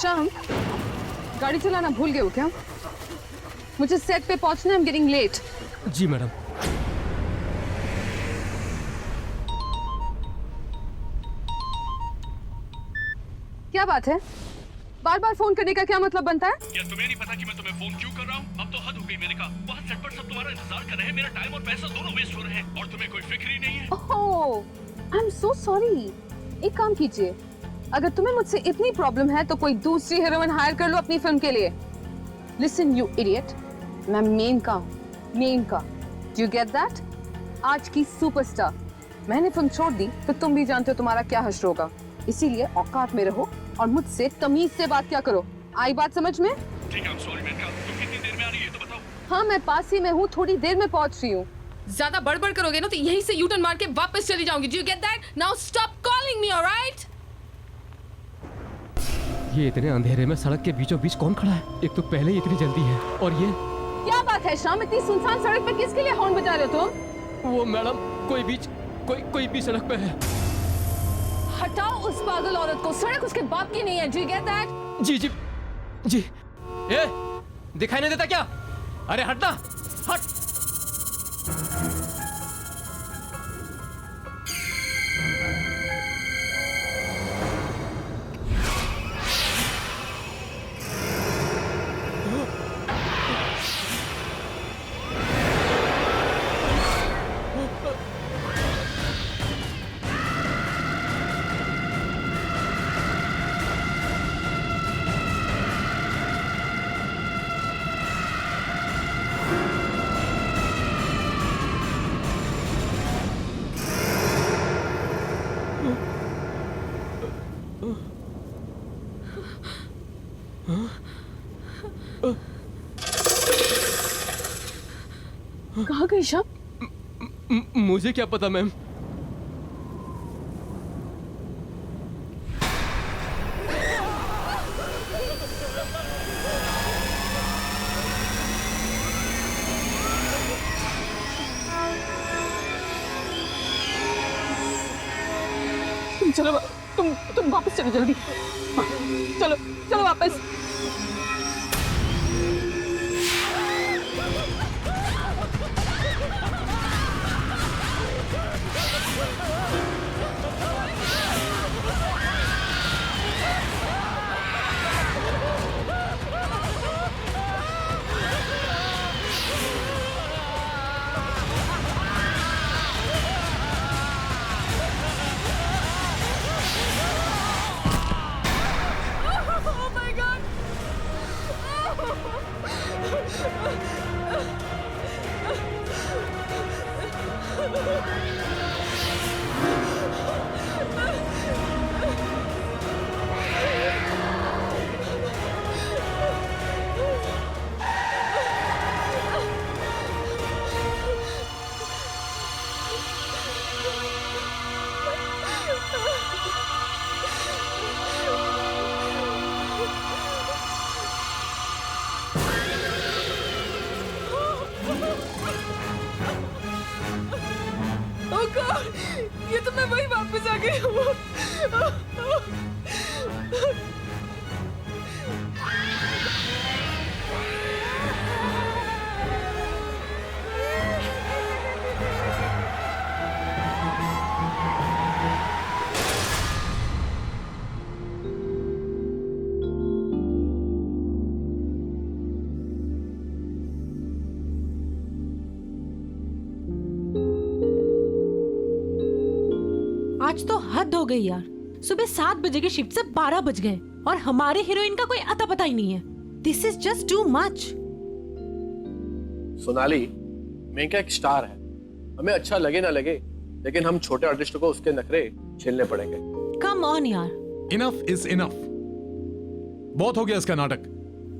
शाम, गाड़ी चलाना भूल गए हो क्या? मुझे सेट पे पहुंचना है, आई एम गेटिंग लेट। जी मैडम। क्या बात है? बार बार फोन करने का क्या मतलब बनता है? क्या तुम्हें नहीं पता कि मैं तुम्हें फोन क्यों कर रहा हूँ? अब तो हद हो गई मैंने कहा। वहाँ सेट पर सब तुम्हारा इंतजार कर रहे हैं, मेरा टाइम और पैसा दोनों वेस्ट हो रहे हैं और तुम्हें कोई फिक्र ही नहीं है। ओह, आई एम सो सॉरी। एक काम कीजिए, अगर तुम्हें मुझसे इतनी प्रॉब्लम है तो कोई दूसरी हीरोइन हायर कर लो अपनी फिल्म के लिए। लिसन यू इडियट, मैं मेन का हूँ, मेन का। Do you get that? आज की सुपरस्टार। मैंने फिल्म छोड़ दी तो तुम भी जानते हो तुम्हारा क्या हश्र होगा, इसीलिए औकात में रहो और मुझसे तमीज से बात क्या करो। आई बात समझ में? ठीक है, सॉरी मेनका। तुम कितनी देर में आ रही है तो बताओ। हाँ, मैं पास ही में हूँ, थोड़ी देर में पहुँच रही हूँ। ज्यादा बड़बड़ करोगे ना तो यहीं से यूटर्न मार के वापस चली जाऊंगी। Do you get that? Now stop calling me, alright? ये इतने अंधेरे में सड़क के बीचों बीच कौन खड़ा है? एक तो पहले ही इतनी जल्दी है और ये क्या बात है शाम, इतनी सुनसान सड़क पे किसके लिए हॉर्न बजा रहे हो तुम? वो मैडम कोई भी सड़क पे है। हटाओ उस पागल औरत को, सड़क उसके बाप की नहीं है। Do you get that? जी। ए, दिखाई नहीं देता क्या? अरे हटना, हट। कहाँ गई शाम? मुझे क्या पता मैम। चलो तुम वापस चलो जल्दी। चलो चलो वापस। ये तो मैं वही वापस आ गई हूँ। आज तो हद हो गई यार। सुबह 7 बजे की शिफ्ट से 12 बज गए और हमारे हीरोइन का कोई अता पता ही नहीं है। This is just too much. Sonali, Menka एक स्टार है, हमें अच्छा लगे ना लगे, लेकिन हम छोटे आर्टिस्ट को उसके नखरे झेलने पड़ेंगे। कम ऑन यार। Enough is enough. बहुत हो गया इसका नाटक।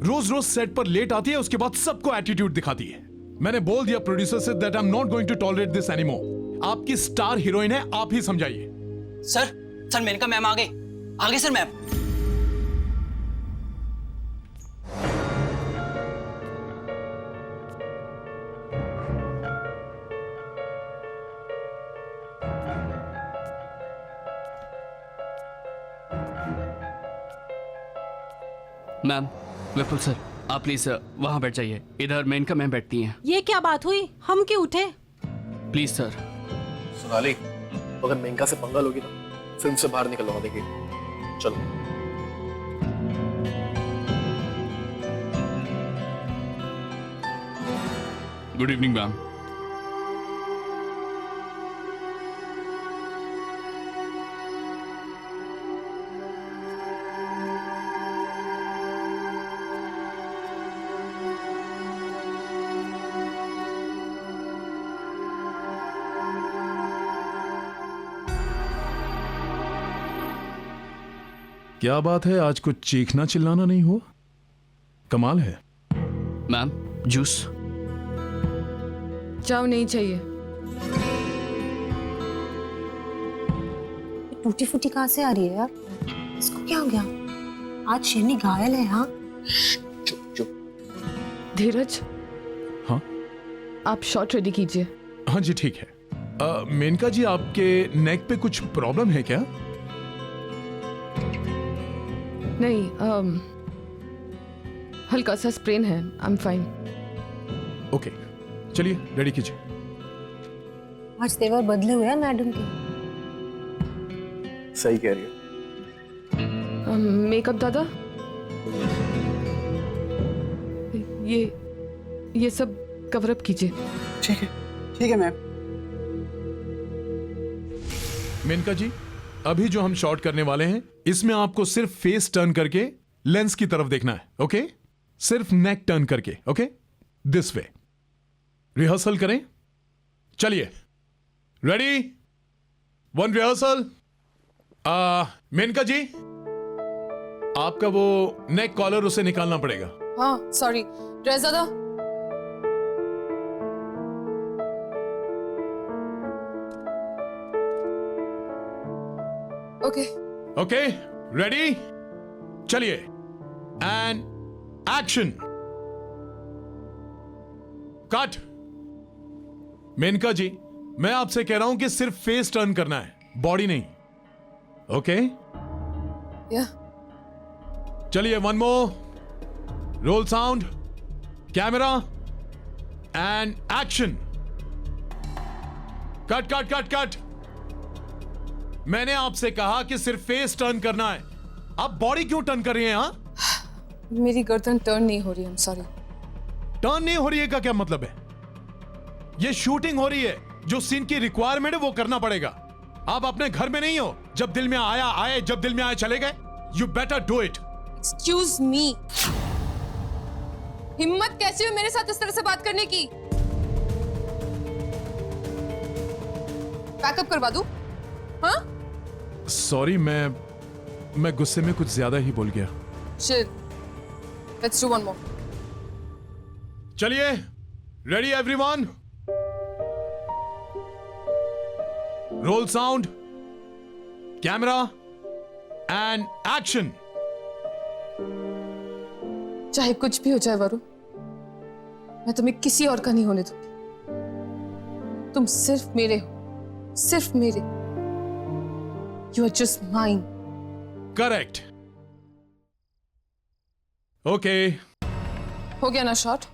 रोज रोज सेट पर लेट आती है, उसके बाद सबको एटीट्यूड दिखाती है। मैंने बोल दिया प्रोड्यूसर से that I am not going to tolerate this anymore. आपकी स्टार हीरोइन है, आप ही समझाइए। सर मेनका मैम आ गई sir ma'am. Ma'am, Vipul sir, आप प्लीज वहाँ बैठ जाइए। इधर मेनका मैम बैठती हैं। ये क्या बात हुई? हम क्यों उठे? Please sir. सोनाली, अगर मेनका से पंगा लोगी ना, फिल्म से बाहर निकलूंगा, देखिए। चलो। Good evening ma'am. क्या बात है, आज कुछ चीखना चिल्लाना नहीं हुआ? कमाल है। Ma'am, juice. जाओ, नहीं चाहिए। टूटी फूटी कहाँ से आ रही है यार? इसको क्या हो गया? आज शेरनी घायल है। हाँ, चुप चुप। धीरज, हाँ आप शॉट रेडी कीजिए। हाँ जी, ठीक है। मेनका जी, आपके नेक पे कुछ प्रॉब्लम है क्या? नहीं, हल्का सा स्प्रेन है। I am fine. ओके, चलिए रेडी कीजिए। आज तेवर बदले हुए हैं मैडम के। सही कह रही है। मेकअप दादा, ये सब कवर अप कीजिए। ठीक है मैम। मेनका जी, अभी जो हम शॉट करने वाले हैं, इसमें आपको सिर्फ फेस टर्न करके लेंस की तरफ देखना है। ओके? सिर्फ नेक टर्न करके। ओके? This way. रिहर्सल करें। चलिए, रेडी? 1 रिहर्सल। मेनका जी, आपका वो नेक कॉलर उसे निकालना पड़ेगा। हाँ, सॉरी। ड्रेस दादा। ओके। Okay, ready? चलिए, एंड एक्शन। कट। मेनका जी, मैं आपसे कह रहा हूं कि सिर्फ फेस टर्न करना है, बॉडी नहीं। ओके? या। चलिए, 1 more. Roll sound, camera, and action. Cut cut cut cut. मैंने आपसे कहा कि सिर्फ फेस टर्न करना है, आप बॉडी क्यों टर्न कर रही हैं? हाँ, मेरी गर्दन टर्न नहीं हो रही है। सॉरी। टर्न नहीं हो रही है का क्या मतलब है? ये शूटिंग हो रही है, जो सीन की रिक्वायरमेंट है वो करना पड़ेगा। आप अपने घर में नहीं हो, जब दिल में आया आए, जब दिल में आए चले गए। You better do it. Excuse me, हिम्मत कैसी हुई मेरे साथ इस तरह से बात करने की? पैकअप करवा दूं? हाँ? सॉरी, मैं गुस्से में कुछ ज्यादा ही बोल गया। Shit. Let's do one more. चलिए, ready everyone? Role sound, camera, and action. चाहे कुछ भी हो जाए वरुण, मैं तुम्हें किसी और का नहीं होने दूंगी। तुम सिर्फ मेरे हो, सिर्फ मेरे। You are just mine. Correct. Okay. हो गया ना शॉट?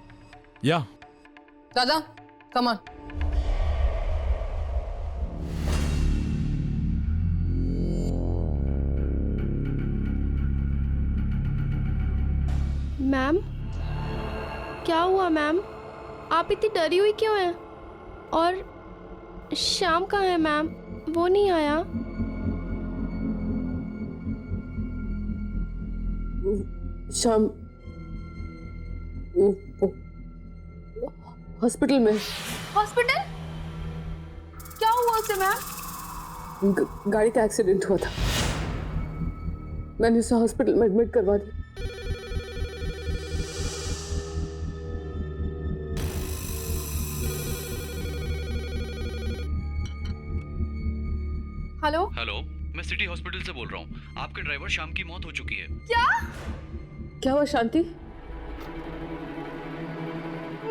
या। दादा, come on. मैम, क्या हुआ मैम? आप इतनी डरी हुई क्यों हैं? और श्याम कहाँ है मैम? वो नहीं आया? शाम हॉस्पिटल में। हॉस्पिटल? क्या हुआ उसे मैम? गाड़ी का एक्सीडेंट हुआ था, मैंने उसे हॉस्पिटल में एडमिट करवा दिया। हेलो हेलो, मैं सिटी हॉस्पिटल से बोल रहा हूँ। आपके ड्राइवर श्याम की मौत हो चुकी है। क्या हुआ शांति?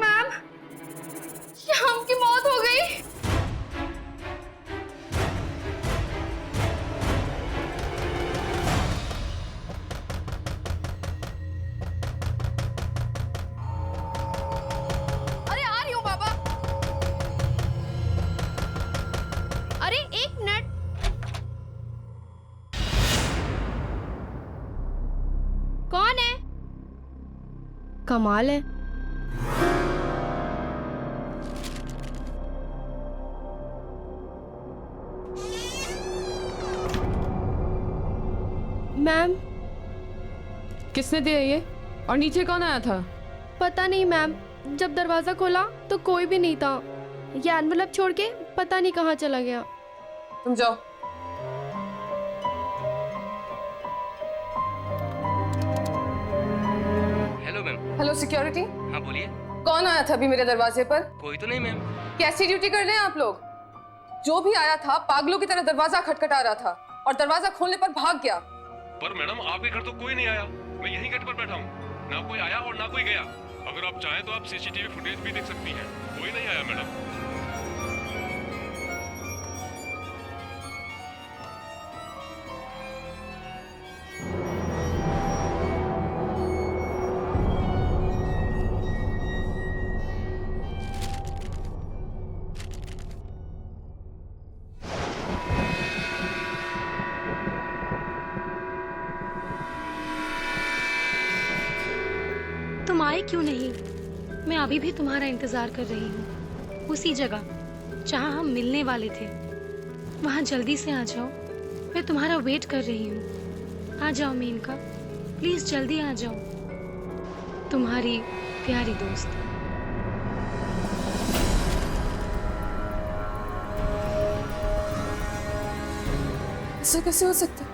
मैम, श्याम की मौत हो गई। कमाल है। मैम, किसने दिया ये? और नीचे कौन आया था? पता नहीं मैम, जब दरवाजा खोला तो कोई भी नहीं था। ये एनवलप छोड़ के पता नहीं कहाँ चला गया। तुम जाओ। Hello ma'am. हेलो सिक्योरिटी, हाँ बोलिए। कौन आया था अभी मेरे दरवाजे पर? कोई तो नहीं मैम। कैसी ड्यूटी कर रहे हैं आप लोग? जो भी आया था पागलों की तरह दरवाजा खटखटा रहा था और दरवाजा खोलने पर भाग गया। पर मैडम आपके घर तो कोई नहीं आया, मैं यहीं गेट पर बैठा हूँ, ना कोई आया और ना कोई गया। अगर आप चाहें तो आप सीसीटीवी फुटेज भी देख सकती हैं, कोई नहीं आया मैडम। तुम आए क्यों नहीं? मैं अभी भी तुम्हारा इंतजार कर रही हूँ, उसी जगह जहाँ हम मिलने वाले थे। वहाँ जल्दी से आ जाओ, मैं तुम्हारा वेट कर रही हूँ। आ जाओ मेनका, प्लीज जल्दी आ जाओ। तुम्हारी प्यारी दोस्त। ऐसा कैसे हो सकता?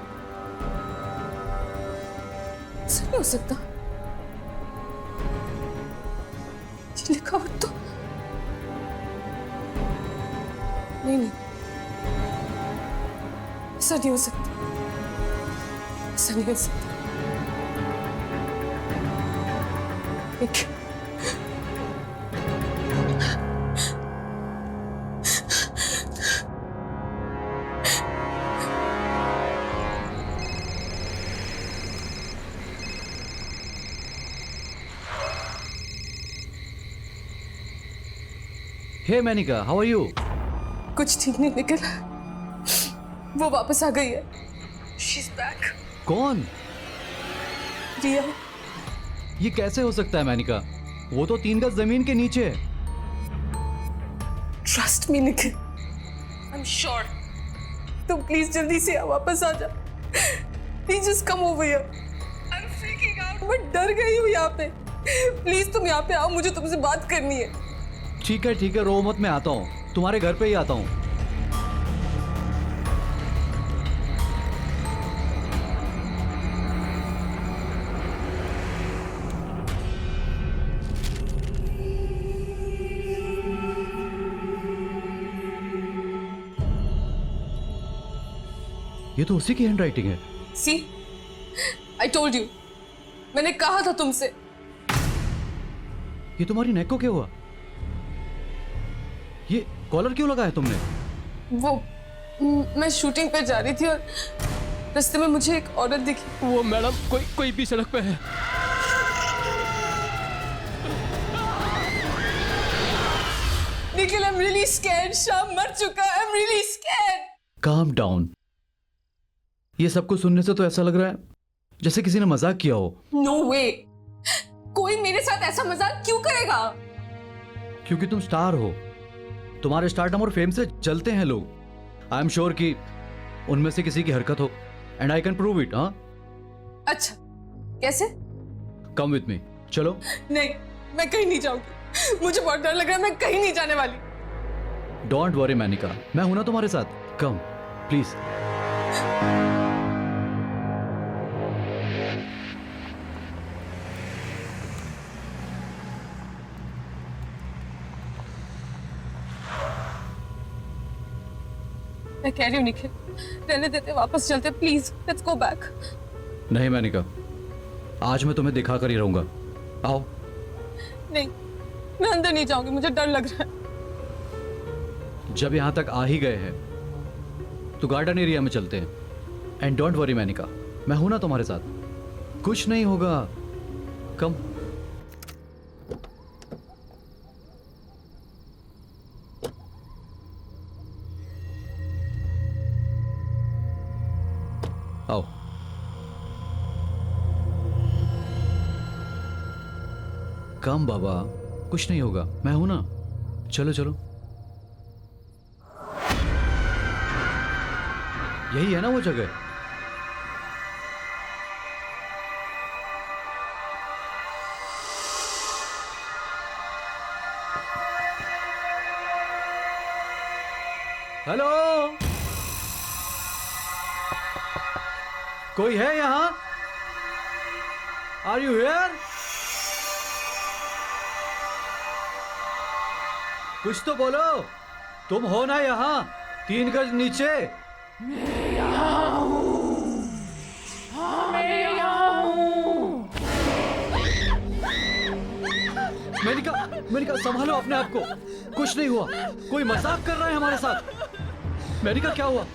ऐसा नहीं हो सकता। ये लिखावट तो नहीं, ऐसा नहीं हो सकता, ऐसा नहीं हो सकता। एक हे मैनिका, हाउ आर यू? कुछ ठीक नहीं निकल, वो वापस आ गई है। She's back. कौन? रिया। ये कैसे हो सकता है मैनिका? वो तो 3 गज जमीन के नीचे है। Trust me Nikhil, I'm sure. तुम प्लीज जल्दी से वापस आ जा। Please just come over here. I'm freaking out. मैं डर गई हूँ यहाँ पे। प्लीज तुम यहाँ पे आओ, मुझे तुमसे बात करनी है। ठीक है, रो मत, मैं आता हूँ, तुम्हारे घर पे ही आता हूँ। ये तो उसी की हैंडराइटिंग है। See, I told you. मैंने कहा था तुमसे। ये तुम्हारी नेक को क्या हुआ? ये कॉलर क्यों लगाया तुमने? वो मैं शूटिंग पे जा रही थी और रास्ते में मुझे एक औरत दिखी। वो मैडम कोई भी सड़क पे है। Nikhil, I'm really scared. शाम मर चुका है। I'm really scared. Calm down. ये सब कुछ सुनने से तो ऐसा लग रहा है जैसे किसी ने मजाक किया हो। No way. कोई मेरे साथ ऐसा मजाक क्यों करेगा? क्योंकि तुम स्टार हो, तुम्हारे स्टारडम और फेम से जलते हैं लोग। आई एम श्योर कि उनमें से किसी की हरकत हो, and I can prove it. हाँ, अच्छा, कैसे? कम विथ मी, चलो। नहीं, मैं कहीं नहीं जाऊंगी। मुझे बहुत डर लग रहा है, मैं कहीं नहीं जाने वाली। डोंट वरी मैनिका, मैं हूं ना तुम्हारे साथ। Come please. मैं कह रही हूँ निखिल, रहने देते, वापस चलते, प्लीज लेट्स गो बैक। नहीं मैनिका, आज मैं तुम्हें दिखा कर ही रहूंगा। आओ। नहीं, मैं अंदर नहीं जाऊंगी, मुझे डर लग रहा है। जब यहां तक आ ही गए हैं तो गार्डन एरिया में चलते हैं। एंड डोंट वरी मैनिका, मैं हूं ना तुम्हारे साथ, कुछ नहीं होगा। कम। आओ। कम बाबा, कुछ नहीं होगा, मैं हूं ना। चलो चलो, यही है ना वो जगह। हेलो, कोई है यहां? Are you here? कुछ तो बोलो, तुम हो ना यहां 3 गज नीचे? मेनिका संभालो अपने आप को, कुछ नहीं हुआ, कोई मजाक कर रहा है हमारे साथ। मेनिका क्या हुआ?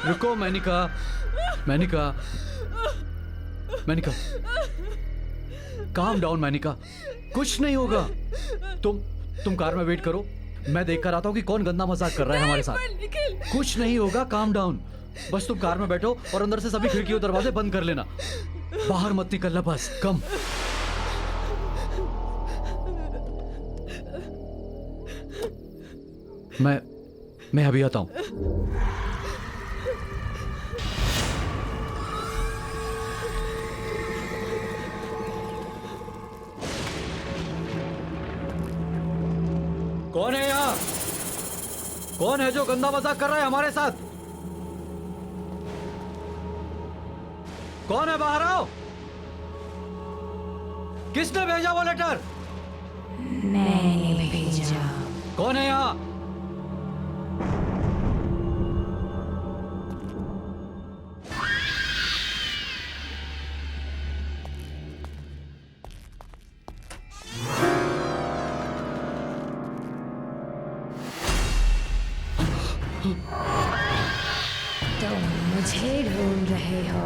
रुको मेनिका, मेनिका, मेनिका, काम डाउन मेनिका, कुछ नहीं होगा। तुम कार में वेट करो, मैं देख कर आता हूँ कि कौन गंदा मजाक कर रहा है हमारे साथ। कुछ नहीं होगा, काम डाउन। बस तुम कार में बैठो और अंदर से सभी खिड़की और दरवाजे बंद कर लेना, बाहर मत निकलना, बस कम। मैं अभी आता हूं। कौन है यहां? कौन है जो गंदा मजाक कर रहा है हमारे साथ? कौन है? बाहर आओ। किसने भेजा वो लेटर? मैंने भेजा। कौन है यहां? तुम मुझे ढूंढ रहे हो?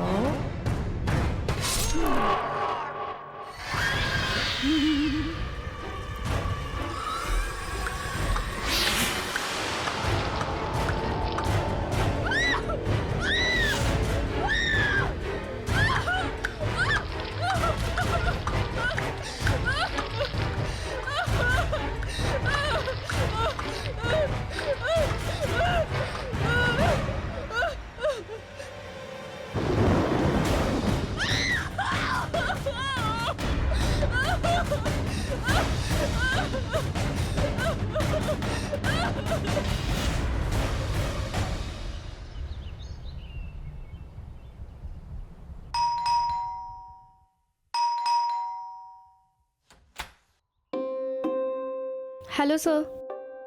Hello sir.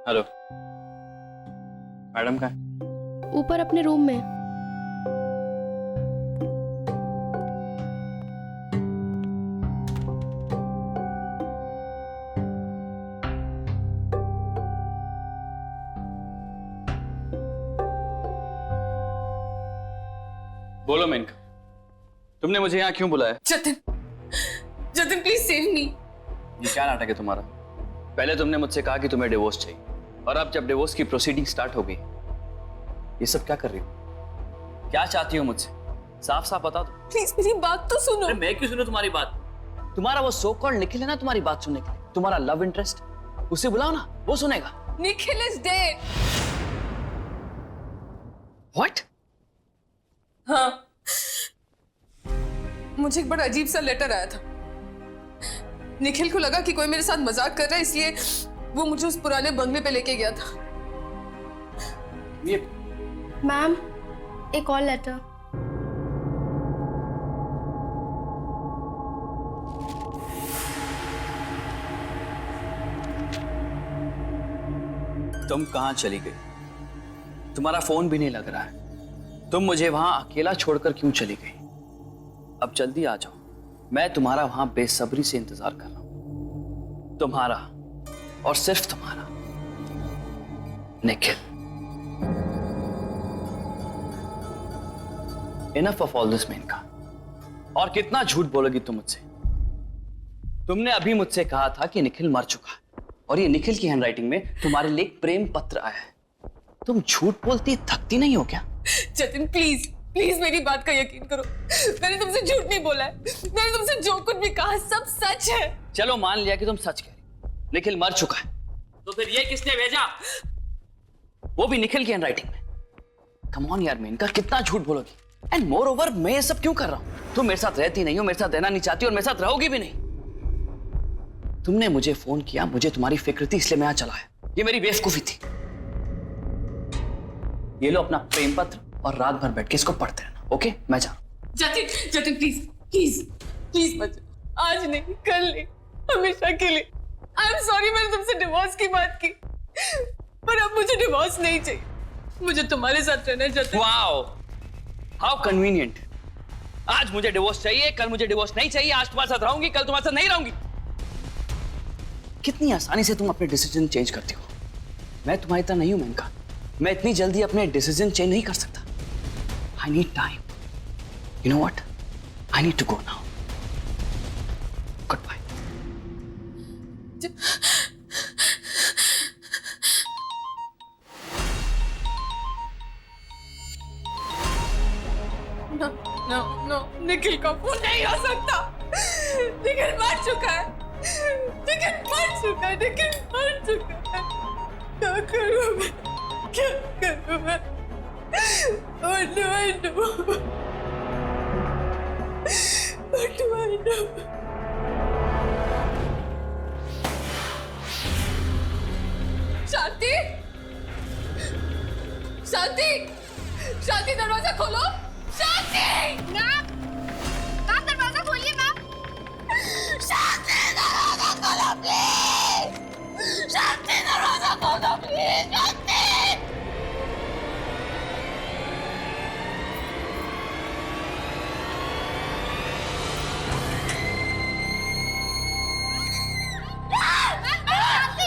हेलो मैडम, कहाँ है? ऊपर अपने रूम में। बोलो मेनका, तुमने मुझे यहाँ क्यों बुलाया? जतिन, जतिन प्लीज सेव मी। ये क्या नाटक है तुम्हारा? पहले तुमने मुझसे कहा कि तुम्हें डिवोर्स चाहिए, और अब जब डिवोर्स की प्रोसीडिंग स्टार्ट हो गई, ये सब क्या कर रही हो? क्या चाहती हो मुझसे? साफ साफ बता दो। प्लीज मेरी बात तो सुनो। अरे मैं क्यों सुनूं तुम्हारी बात? तुम्हारा वो सो कॉल्ड निखिल है ना तुम्हारी बात सुनने के लिए, तुम्हारा लव इंटरेस्ट, उसे बुलाओ ना, वो सुनेगा। Nikhil is dead. व्हाट? हाँ, मुझे एक बड़ा अजीब सा लेटर आया था। निखिल को लगा कि कोई मेरे साथ मजाक कर रहा है, इसलिए वो मुझे उस पुराने बंगले पे लेके गया था। ये मैम, एक और लेटर। तुम कहां चली गई? तुम्हारा फोन भी नहीं लग रहा है। तुम मुझे वहां अकेला छोड़कर क्यों चली गई? अब जल्दी आ जाओ, मैं तुम्हारा वहां बेसब्री से इंतजार कर रहा हूं। तुम्हारा और सिर्फ तुम्हारा Nikhil. Enough of all this Menka. और कितना झूठ बोलोगी तुम मुझसे? तुमने अभी मुझसे कहा था कि निखिल मर चुका है, और ये निखिल की हैंडराइटिंग में तुम्हारे लिए एक प्रेम पत्र आया है। तुम झूठ बोलती थकती नहीं हो क्या? जतिन प्लीज, प्लीज मेरी बात का यकीन करो, मैंने तुमसे झूठ नहीं बोला है, मैंने तुमसे जो कुछ भी कहा सब सच है। चलो मान लिया कि तुम सच कह रही, निखिल मर चुका है, तो फिर ये किसने भेजा? वो भी निखिल की हैंडराइटिंग में। कम ऑन यार मेनका, कितना झूठ बोलोगी? एंड मोर ओवर मैं ये सब क्यों कर रहा हूं? तुम मेरे साथ रहती नहीं हो, मेरे साथ रहना नहीं चाहती और मेरे साथ रहोगी भी नहीं। तुमने मुझे फोन किया, मुझे तुम्हारी फिक्र थी, इसलिए मैं यहां चला आया। ये मेरी बेवकूफी थी। ये लो अपना प्रेम पत्र और रात भर बैठ के इसको पढ़ते रहना, ओके? मैं जा रहा हूं। Jatin, Jatin please please please मत जाओ। आज नहीं, कल नहीं, हमेशा के लिए। आई एम सॉरी मैंने तुमसे डिवोर्स की बात की, पर अब मुझे डिवोर्स नहीं चाहिए, मुझे तुम्हारे साथ रहना जतिन। Wow, how convenient. आज मुझे डिवोर्स चाहिए, कल मुझे डिवोर्स नहीं चाहिए। आज तुम्हारे साथ रहूंगी, कल तुम्हारे साथ नहीं रहूंगी। कितनी आसानी से तुम अपने डिसीजन चेंज करती हो। मैं तुम्हारी तरह नहीं हूं मेनका, मैं इतनी जल्दी अपने डिसीजन चेंज नहीं कर सकता। I need time. You know what, I need to go now. Goodbye. No no, Nikhil का फोन नहीं हो सकता। निखिल मर चुका है, निखिल मर चुका है, निखिल मर चुका है। क्या करूं मैं, क्या करूं मैं? What do I do? What do I do? शांति, शांति, शांति दरवाजा खोलो। शांति! मैम! मैम दरवाजा खोलिए मैम! शांति दरवाजा खोलो प्लीज! शांति दरवाजा खोलो प्लीज! शांति!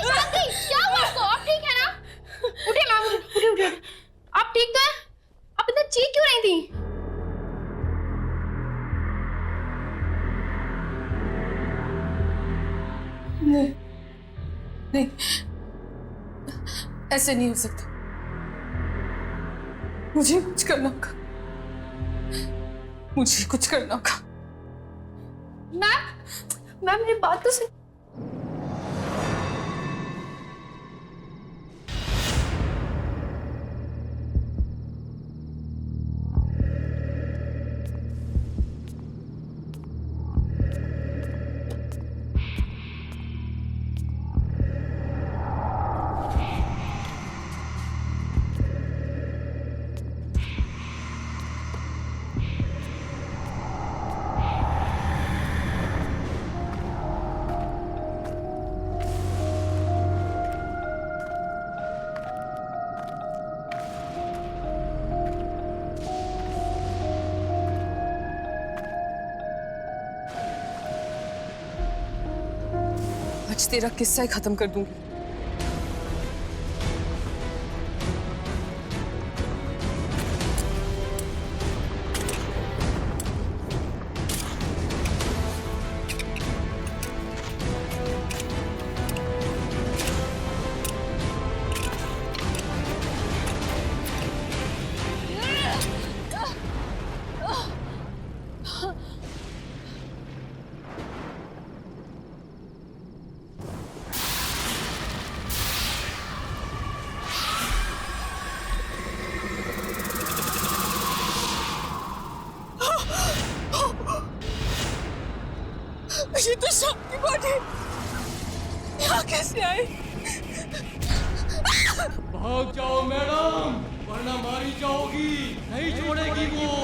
शांति, क्या हुआ आपको? आप ठीक है ना? उठिए मैम, उठिए। आप ठीक तो हैं? आप इतना चीख क्यों रही थी? नहीं, ऐसे नहीं हो सकता। मुझे कुछ करना होगा, मुझे कुछ करना होगा। मैम मेरी बात तो सुन। आज तेरा किस्सा ही खत्म कर दूंगी। ये तो शाम की बात है, यहाँ कैसे आए? भाग जाओ मैडम, वरना मारी जाओगी, नहीं छोड़ेगी वो।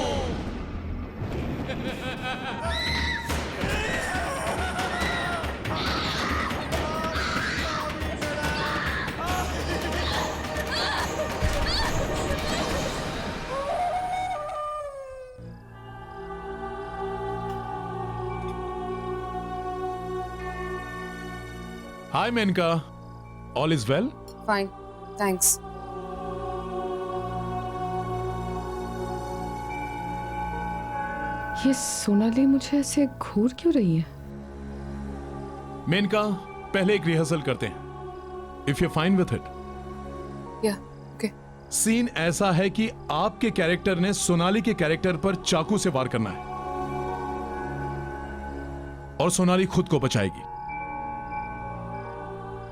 Hi Menka, all is well? Fine, thanks. ये सोनाली मुझे ऐसे घूर क्यों रही है? मेनका, पहले एक रिहर्सल करते हैं। If you're fine with it. Yeah, okay. Scene ऐसा है कि आपके कैरेक्टर ने सोनाली के कैरेक्टर पर चाकू से वार करना है और सोनाली खुद को बचाएगी।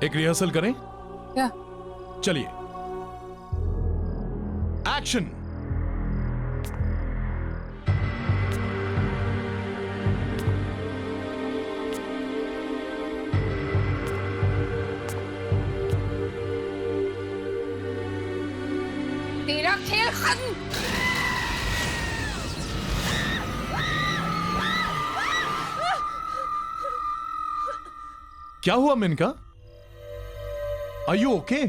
एक रिहर्सल करें? क्या? चलिए, एक्शन। तेरा खेल खत्म। क्या हुआ Menka? Are you okay?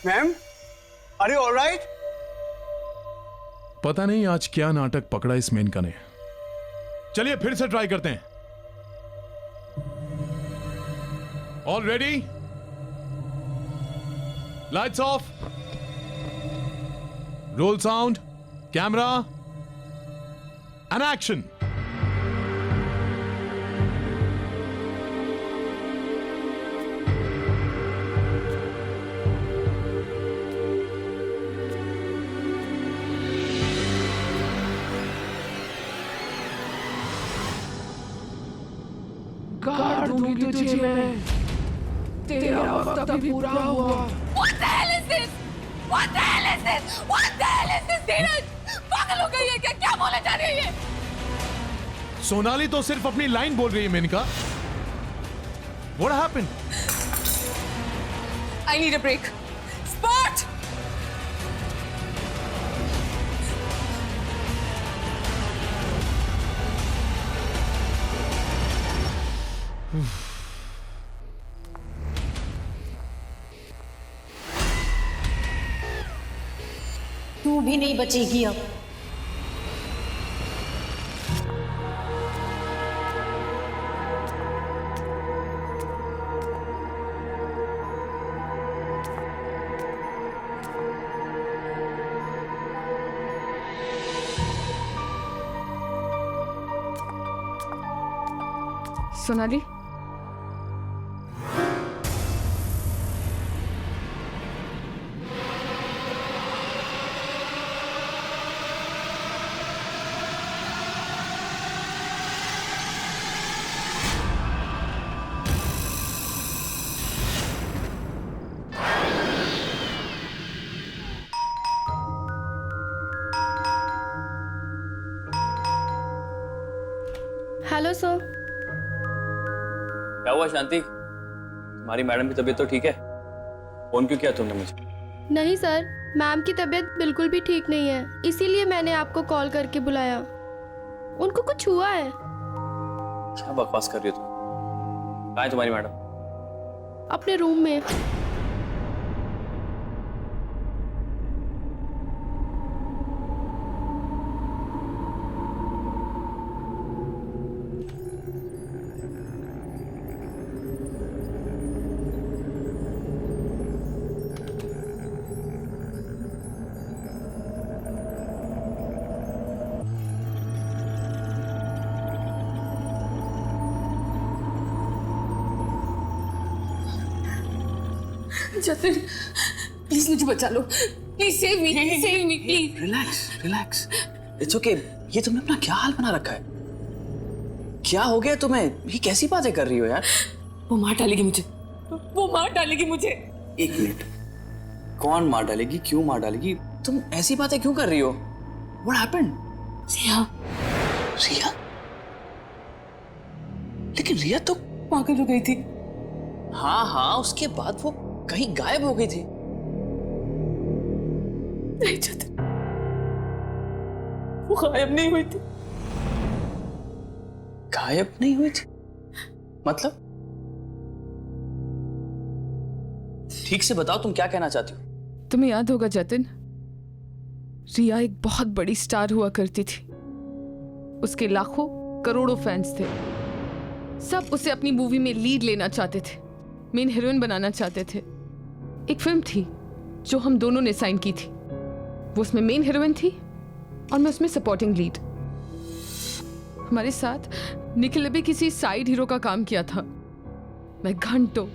Ma'am, are you alright? पता नहीं आज क्या नाटक पकड़ा इस मेनका ने। चलिए फिर से ट्राई करते हैं। All ready? Lights off, role sound, camera and action. गाड़ दूंगी तुझे मैं, तेरा वक्त अभी पूरा हुआ। What the hell is this? What the hell is this? What the hell is this? धीरज, पागल हो गई है क्या? क्या बोले जा रही है ये? सोनाली तो सिर्फ अपनी लाइन बोल रही है Maneka. What happened? I need a break. Spot! तू भी नहीं बचेगी अब। Sonali, hello sir. क्या हुआ शांति? तुम्हारी मैडम की तबीयत तो ठीक है? फोन क्यों किया तुमने मुझे? नहीं सर, मैम की तबीयत बिल्कुल भी ठीक नहीं है, इसीलिए मैंने आपको कॉल करके बुलाया। उनको कुछ हुआ है। क्या बकवास कर रही हो तुम? कहाँ है तुम्हारी मैडम? अपने रूम में। जतिन, प्लीज मुझे बचा लो। Please save me, save me please. Relax, relax. It's okay. ये तुमने अपना क्या हाल बना रखा है? क्या हो गया तुम्हें? ये कैसी बातें कर रही हो यार? वो मार डालेगी मुझे, वो मार डालेगी मुझे। एक मिनट, कौन मार डालेगी? क्यों मार डालेगी? तुम ऐसी बातें क्यों कर रही हो? What happened? रिया। रिया? लेकिन रिया तो पागल हो गई थी। हाँ हाँ, उसके बाद वो कहीं गायब हो गई थी। नहीं जतिन, वो गायब नहीं हुई थी। गायब नहीं हुई थी? मतलब? ठीक से बताओ, तुम क्या कहना चाहती हो? तुम्हें याद होगा जतिन, रिया एक बहुत बड़ी स्टार हुआ करती थी। उसके लाखों करोड़ों फैंस थे। सब उसे अपनी मूवी में लीड लेना चाहते थे, मेन हीरोइन बनाना चाहते थे। एक फिल्म थी जो हम दोनों ने साइन की थी। वो उसमें मेन हीरोइन थी और मैं उसमें सपोर्टिंग लीड। हमारे साथ निखिल ने भी किसी साइड हीरो का काम किया था। मैं घंटों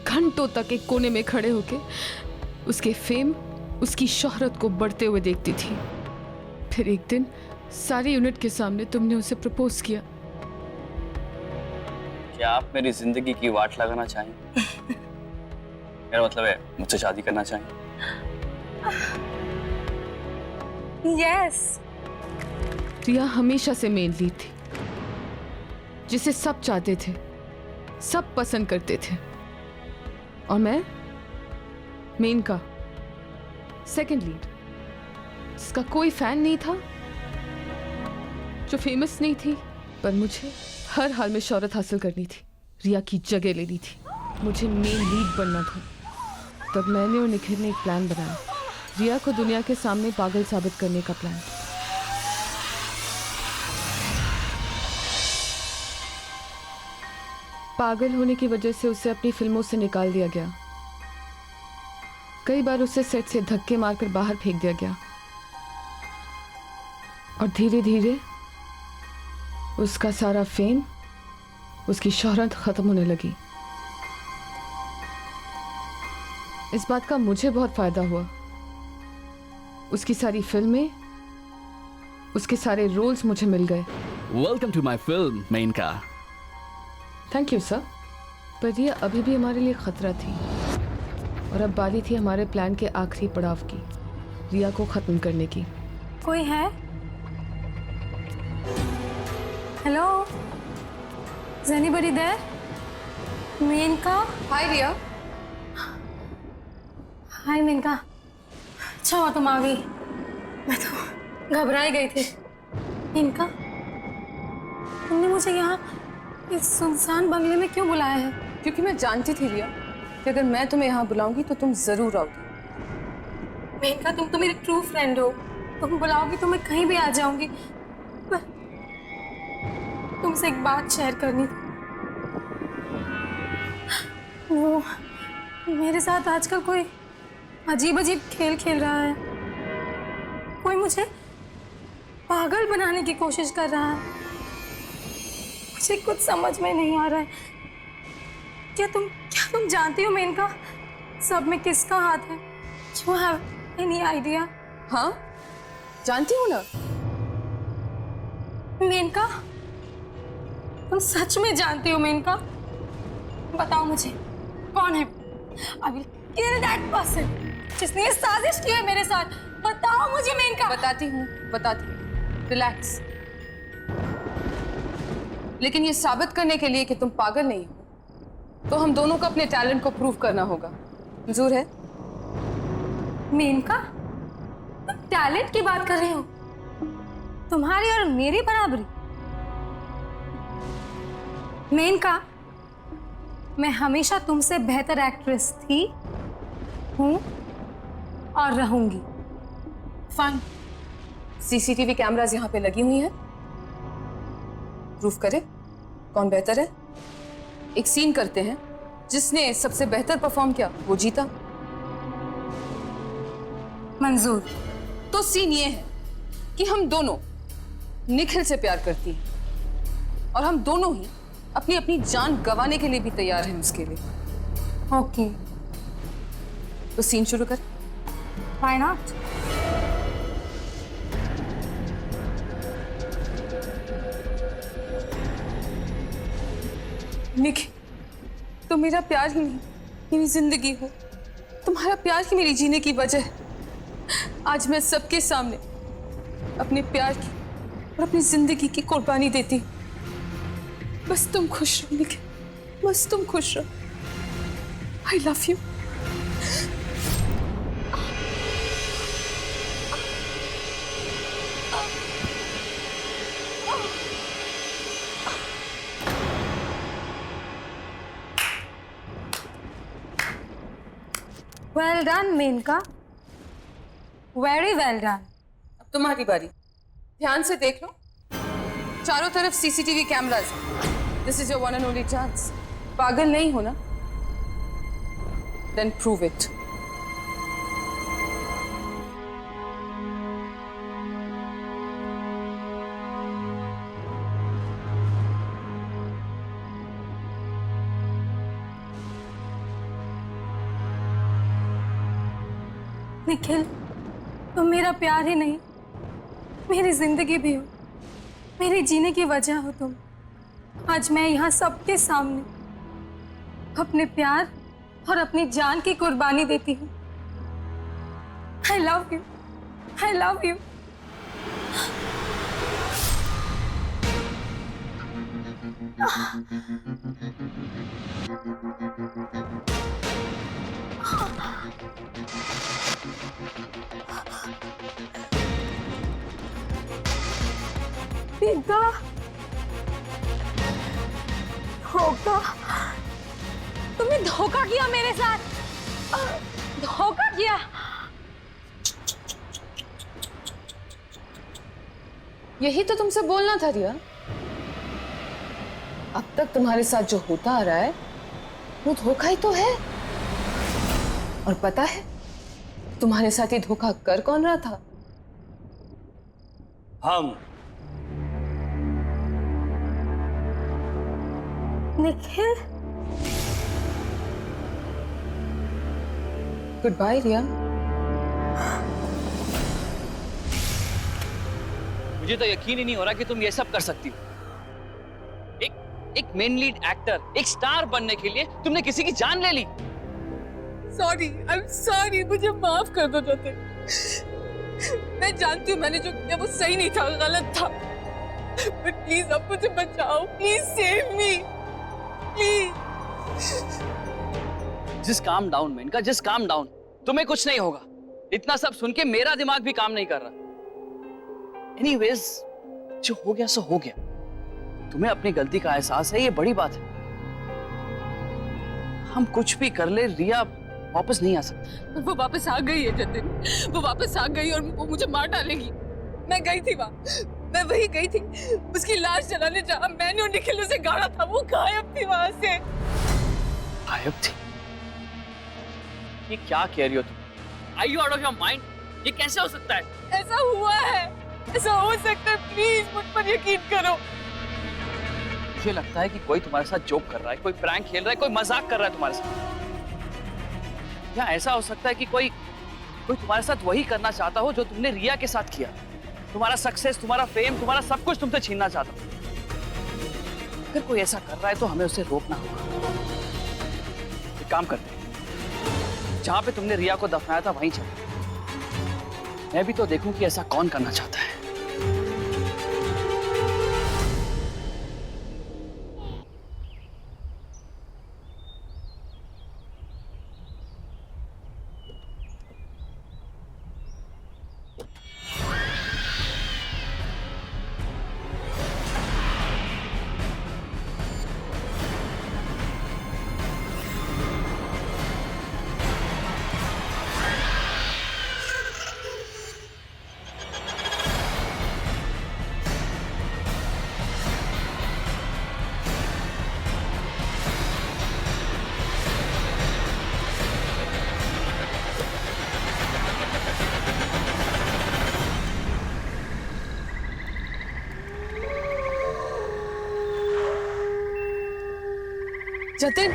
घंटों तक एक कोने में खड़े होके उसके फेम, उसकी शोहरत को बढ़ते हुए देखती थी। फिर एक दिन सारी यूनिट के सामने तुमने उसे प्रपोज किया। क्या आप मेरी जिंदगी की वाट लगाना चाहेंगे? मेरा मतलब है मुझसे शादी करना चाहेंगे? यस। रिया हमेशा से मेन लीड थी, जिसे सब चाहते थे, सब पसंद करते थे, और मैं मेन का सेकंड लीड, जिसका कोई फैन नहीं था, जो फेमस नहीं थी, पर मुझे हर हाल में शोहरत हासिल करनी थी, रिया की जगह लेनी थी, मुझे मेन लीड बनना था। तब मैंने और निखिल ने एक प्लान बनाया, रिया को दुनिया के सामने पागल साबित करने का प्लान। पागल होने की वजह से उसे अपनी फिल्मों से निकाल दिया गया। कई बार उसे सेट से धक्के मारकर बाहर फेंक दिया गया, और धीरे धीरे उसका सारा फेम, उसकी शोहरत खत्म होने लगी। इस बात का मुझे बहुत फायदा हुआ। उसकी सारी फिल्में, उसके सारे रोल्स मुझे मिल गए। Welcome to my film Menka. Thank you sir. पर ये अभी भी हमारे लिए खतरा थी, और अब बारी थी हमारे प्लान के आखिरी पड़ाव की, रिया को खत्म करने की। कोई है? Hello, is anybody there? Menka? Hi Riya. Hi Menka, अच्छा हुआ तुम आ गई, मैं तो घबरा ही गई थी। मेनका, तुमने मुझे यहाँ इस सुनसान बंगले में क्यों बुलाया है? क्योंकि मैं जानती थी रिया कि अगर मैं तुम्हें यहाँ बुलाऊंगी तो तुम जरूर आओगी। मेनका, तुम तो मेरी ट्रू फ्रेंड हो, तुम बुलाओगी तो मैं कहीं भी आ जाऊंगी, पर तुमसे एक बात शेयर करनी थी। वो मेरे साथ आजकल कोई अजीब अजीब खेल खेल रहा है, कोई मुझे पागल बनाने की कोशिश कर रहा है। मुझे कुछ समझ में नहीं आ रहा है। क्या तुम जानती हो मेनका, सब में किसका हाथ है? You have any idea? हाँ, जानती हूँ ना। मेनका, तुम सच में जानती हो मेनका? बताओ मुझे, कौन है? I will kill that person, जिसने ये साजिश की है मेरे साथ। बताओ मुझे मेनका। बताती हूँ। रिलैक्स। लेकिन ये साबित करने के लिए कि तुम पागल नहीं हो, तो हम दोनों को अपने टैलेंट को प्रूव करना होगा। मंजूर है? मेनका, तुम टैलेंट की बात कर रहे हो? तुम्हारी और मेरी बराबरी? मेनका, मैं हमेशा तुमसे बेहतर एक्ट्रेस थी, हूं और रहूंगी। फाइन। सीसीटीवी कैमरास यहाँ पे लगी हुई हैं। प्रूफ करे कौन बेहतर है। एक सीन करते हैं, जिसने सबसे बेहतर परफॉर्म किया वो जीता। मंजूर। तो सीन ये है कि हम दोनों निखिल से प्यार करती हैं, और हम दोनों ही अपनी अपनी जान गंवाने के लिए भी तैयार हैं उसके लिए। ओके, तो सीन शुरू कर। Why not? निखिल, तुम मेरा प्यार ही नहीं, मेरी जिंदगी हो। तुम्हारा प्यार ही मेरी जीने की वजह है। आज मैं सबके सामने अपने प्यार की और अपनी जिंदगी की कुर्बानी देती हूँ। बस तुम खुश रहो निखिल, बस तुम खुश रहो। I love you. Well done Menaka, very well done. अब तुम्हारी बारी। ध्यान से देख लो, चारों तरफ CCTV cameras. This is your one and only chance. पागल नहीं हो ना? Then prove it. निखिल, तुम मेरा प्यार ही नहीं, मेरी जिंदगी भी हो, मेरे जीने की वजह हो तुम। आज मैं यहाँ सबके सामने अपने प्यार और अपनी जान की कुर्बानी देती हूँ। I love you. I love you. पिता, धोखा, तुमने धोखा किया मेरे साथ, धोखा किया। यही तो तुमसे बोलना था रिया। अब तक तुम्हारे साथ जो होता आ रहा है वो धोखा ही तो है। और पता है तुम्हारे साथ ये धोखा कर कौन रहा था? हम। निखिल, गुड बाय रिया। मुझे तो यकीन ही नहीं हो रहा कि तुम ये सब कर सकती हो। एक मेन लीड एक्टर, एक स्टार बनने के लिए तुमने किसी की जान ले ली। सॉरी, आई एम सॉरी, मुझे माफ कर दो जतिन। मैं जानती हूँ मैंने जो किया वो सही नहीं था, गलत था। बट प्लीज अब मुझे बचाओ, प्लीज सेव मी, प्लीज। जिस काम डाउन मेनका, जिस काम डाउन, तुम्हें कुछ नहीं होगा। इतना सब सुन के मेरा दिमाग भी काम नहीं कर रहा। एनीवेज, जो हो गया सो हो गया। तुम्हें अपनी गलती का एहसास है, ये बड़ी बात है। हम कुछ भी कर ले, रिया वापस नहीं आ सकती। वो वापस आ गई है जतिन, वो वापस आ गई और वो मुझे मार डालेगी। मैं गई थी वहाँ, मैं वही गई थी उसकी लाश जलाने, जहाँ मैंने और निखिल उसे गाड़ा था। वो गायब थी वहां से। गायब थी? ये क्या कह रही हो तुम? Are you out of your mind? ये कैसे हो सकता है? ऐसा हुआ है, ऐसा हो सकता है। प्लीज मुझ पर यकीन करो। मुझे लगता है कि कोई तुम्हारे साथ जोक कर रहा है, कोई प्रैंक खेल रहा है, कोई मजाक कर रहा है तुम्हारे साथ। या ऐसा हो सकता है कि कोई तुम्हारे साथ वही करना चाहता हो जो तुमने रिया के साथ किया। तुम्हारा सक्सेस, तुम्हारा फेम, तुम्हारा सब कुछ तुमसे छीनना चाहता हो। अगर कोई ऐसा कर रहा है तो हमें उसे रोकना होगा। एक काम करते हैं, जहां पे तुमने रिया को दफनाया था वहीं चलो। मैं भी तो देखूं कि ऐसा कौन करना चाहता है। जतिन,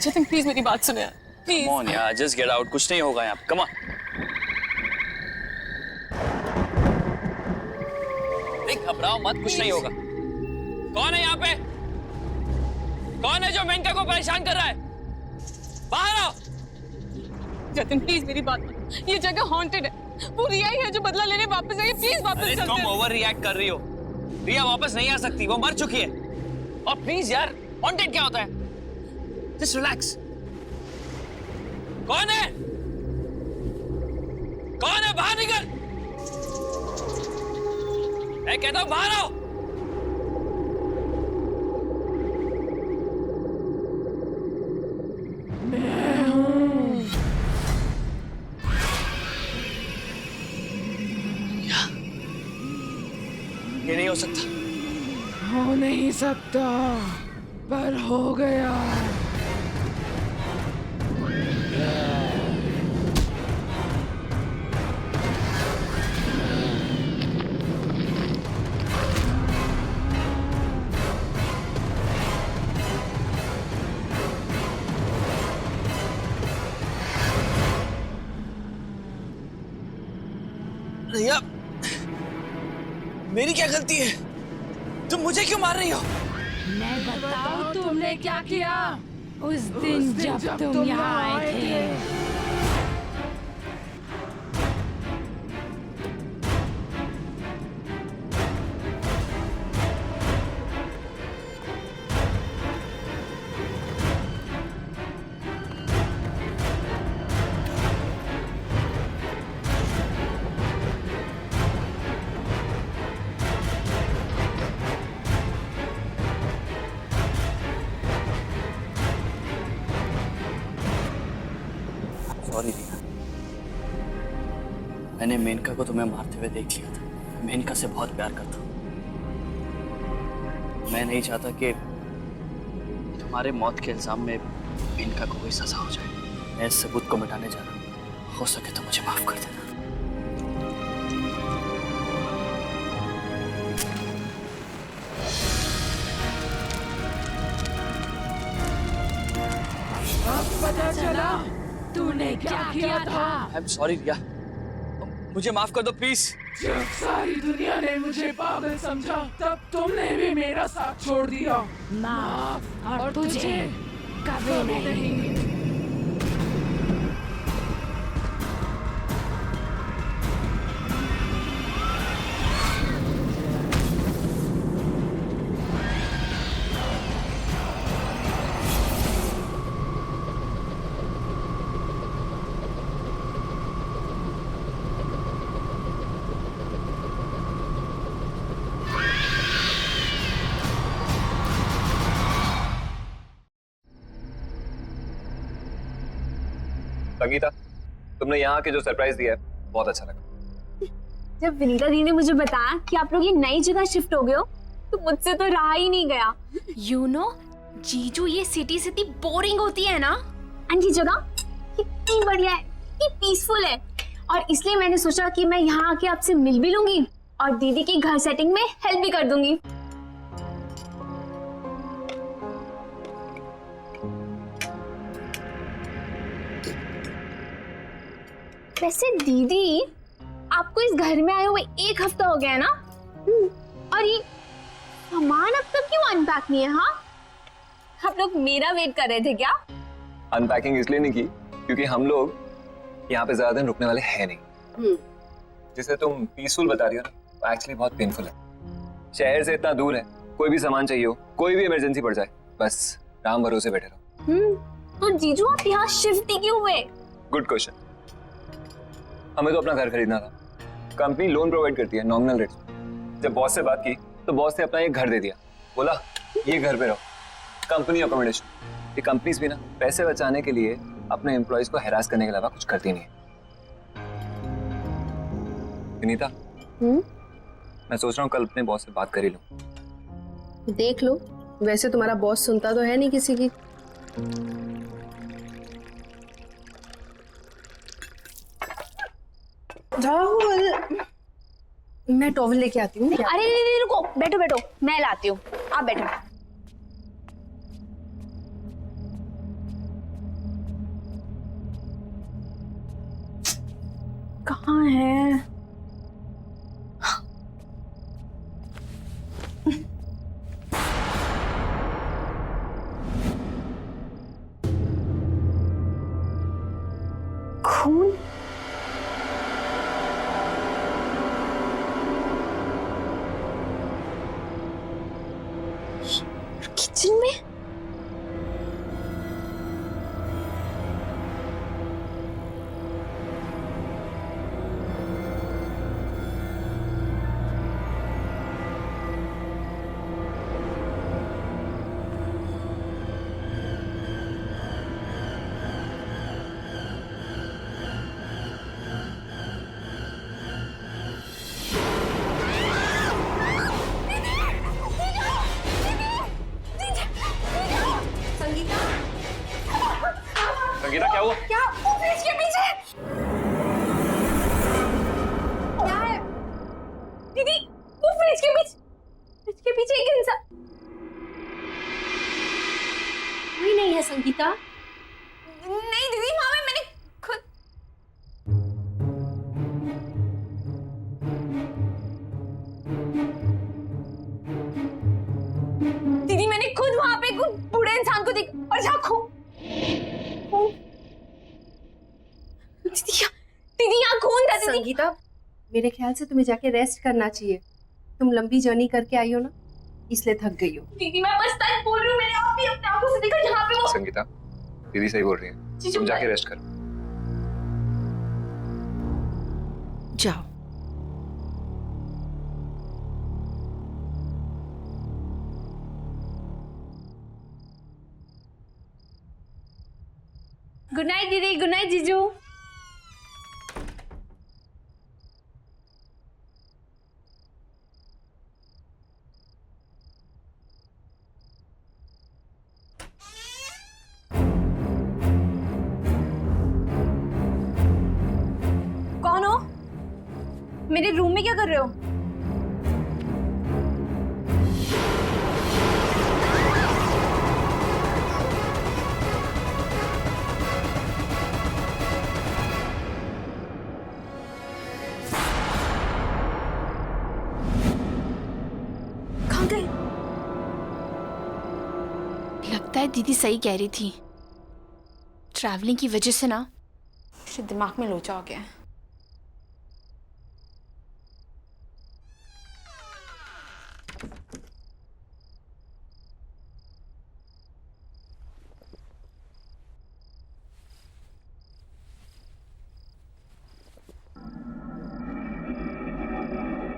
जतिन प्लीज मेरी बात सुनो यार, प्लीज। Come on यार, just get out, कुछ नहीं होगा यहाँ। Come on। देख, घबराओ मत, कुछ नहीं होगा। कौन है यहाँ पे? कौन है जो मेनका को परेशान कर रहा है? बाहर आओ। जतिन प्लीज मेरी बात मान, ये जगह हॉन्टेड है। वो रिया ही है जो बदला लेने वापस आई है। प्लीज वापस चलते हैं। तुम ओवर रिएक्ट कर रही हो। रिया वापस नहीं आ सकती, वो मर चुकी है। और प्लीज यार, हॉन्टेड क्या होता है? Just relax. कौन है? कौन है? बाहर निकल। मैं कहता हूं बाहर आओ। मैं हूं। ये नहीं हो सकता। हो नहीं सकता, पर हो गया। रिया, मेरी क्या गलती है? तुम मुझे क्यों मार रही हो? मैं बताऊं तुमने क्या किया उस दिन जब तुम यहाँ आए थे। सॉरी रिया, मैंने मेनका को तुम्हें मारते हुए देख लिया था। मेनका से बहुत प्यार करता हूँ। मैं नहीं चाहता कि तुम्हारे मौत के इल्जाम में मेनका को कोई सजा हो जाए। मैं इस सबूत को मिटाने जा रहा हूँ। हो सके तो मुझे माफ कर देना। पता चला तूने क्या किया था। आई एम सॉरी रिया, मुझे माफ कर दो प्लीज। जब सारी दुनिया ने मुझे पागल समझा तब तुमने भी मेरा साथ छोड़ दिया। माफ और तुझे कभी नहीं। संगीता, तुमने यहाँ के जो सरप्राइज दिया है बहुत अच्छा लगा। जब विनीता दी ने मुझे बताया कि आप लोग ये नई जगह शिफ्ट हो गए हो तो मुझसे तो रहा ही नहीं गया। यू नो जीजू, ये सिटी सिटी बोरिंग होती है ना। एंड ये जगह कितनी बढ़िया है, कितनी पीसफुल है, और इसलिए मैंने सोचा कि मैं यहाँ आके आपसे मिल भी लूंगी और दीदी की घर सेटिंग में हेल्प भी कर दूंगी। वैसे दीदी, आपको इस घर में आए हुए 1 हफ्ता हो गया है ना? और ये सामान अब तक क्यों अनपैक नहीं है? हाँ, आप लोग मेरा वेट कर रहे थे क्या? अनपैकिंग इसलिए नहीं की क्योंकि हम लोग यहाँ पे ज्यादा दिन रुकने वाले हैं नहीं। जिसे तुम पीसफुल बता रही हो ना, एक्चुअली बहुत पेनफुल है। शहर से इतना दूर है, कोई भी सामान चाहिए हो, कोई भी इमरजेंसी पड़ जाए, बस राम भरोसे बैठे रहो। तो जीजू आप यहाँ शिफ्ट ही क्यों हुए? Good question. हमें तो अपना घर खरीदना था। कंपनी लोन प्रोवाइड करती है नॉमिनल रेट। जब बॉस से बात की तो बॉस ने अपना एक घर दे दिया, बोला ये घर पे रहो, कंपनी अकोमोडेशन। ये कंपनीज भी ना पैसे बचाने के लिए अपने एम्प्लॉइज को हैरास करने के अलावा कुछ करती नहीं है। विनीता, मैं सोच रहा हूँ कल अपने बॉस से बात कर ही लूं। देख लो, वैसे तुम्हारा बॉस सुनता तो है नहीं किसी की। राहुल, मैं टॉवल लेके आती हूँ। अरे नहीं, रुको, बैठो बैठो, मैं लाती हूँ, आप बैठो। कहाँ है? खून? किचन में? संगीता, मेरे ख्याल से तुम्हें जाके रेस्ट करना चाहिए। तुम लंबी जर्नी करके आई हो ना, इसलिए थक गई हो। दीदी मैं बस सच बोल रही हूँ, मैंने आप भी अपने आंखों से देखा यहाँ पे वो। संगीता, दीदी सही बोल रही है, तुम जाके रेस्ट करो। जाओ। गुड नाइट दीदी, गुड नाइट जीजू। कौन हो? मेरे रूम में क्या कर रहे हो? कहाँ गए? लगता है दीदी सही कह रही थी, ट्रैवलिंग की वजह से ना मेरे दिमाग में लोचा हो गया है।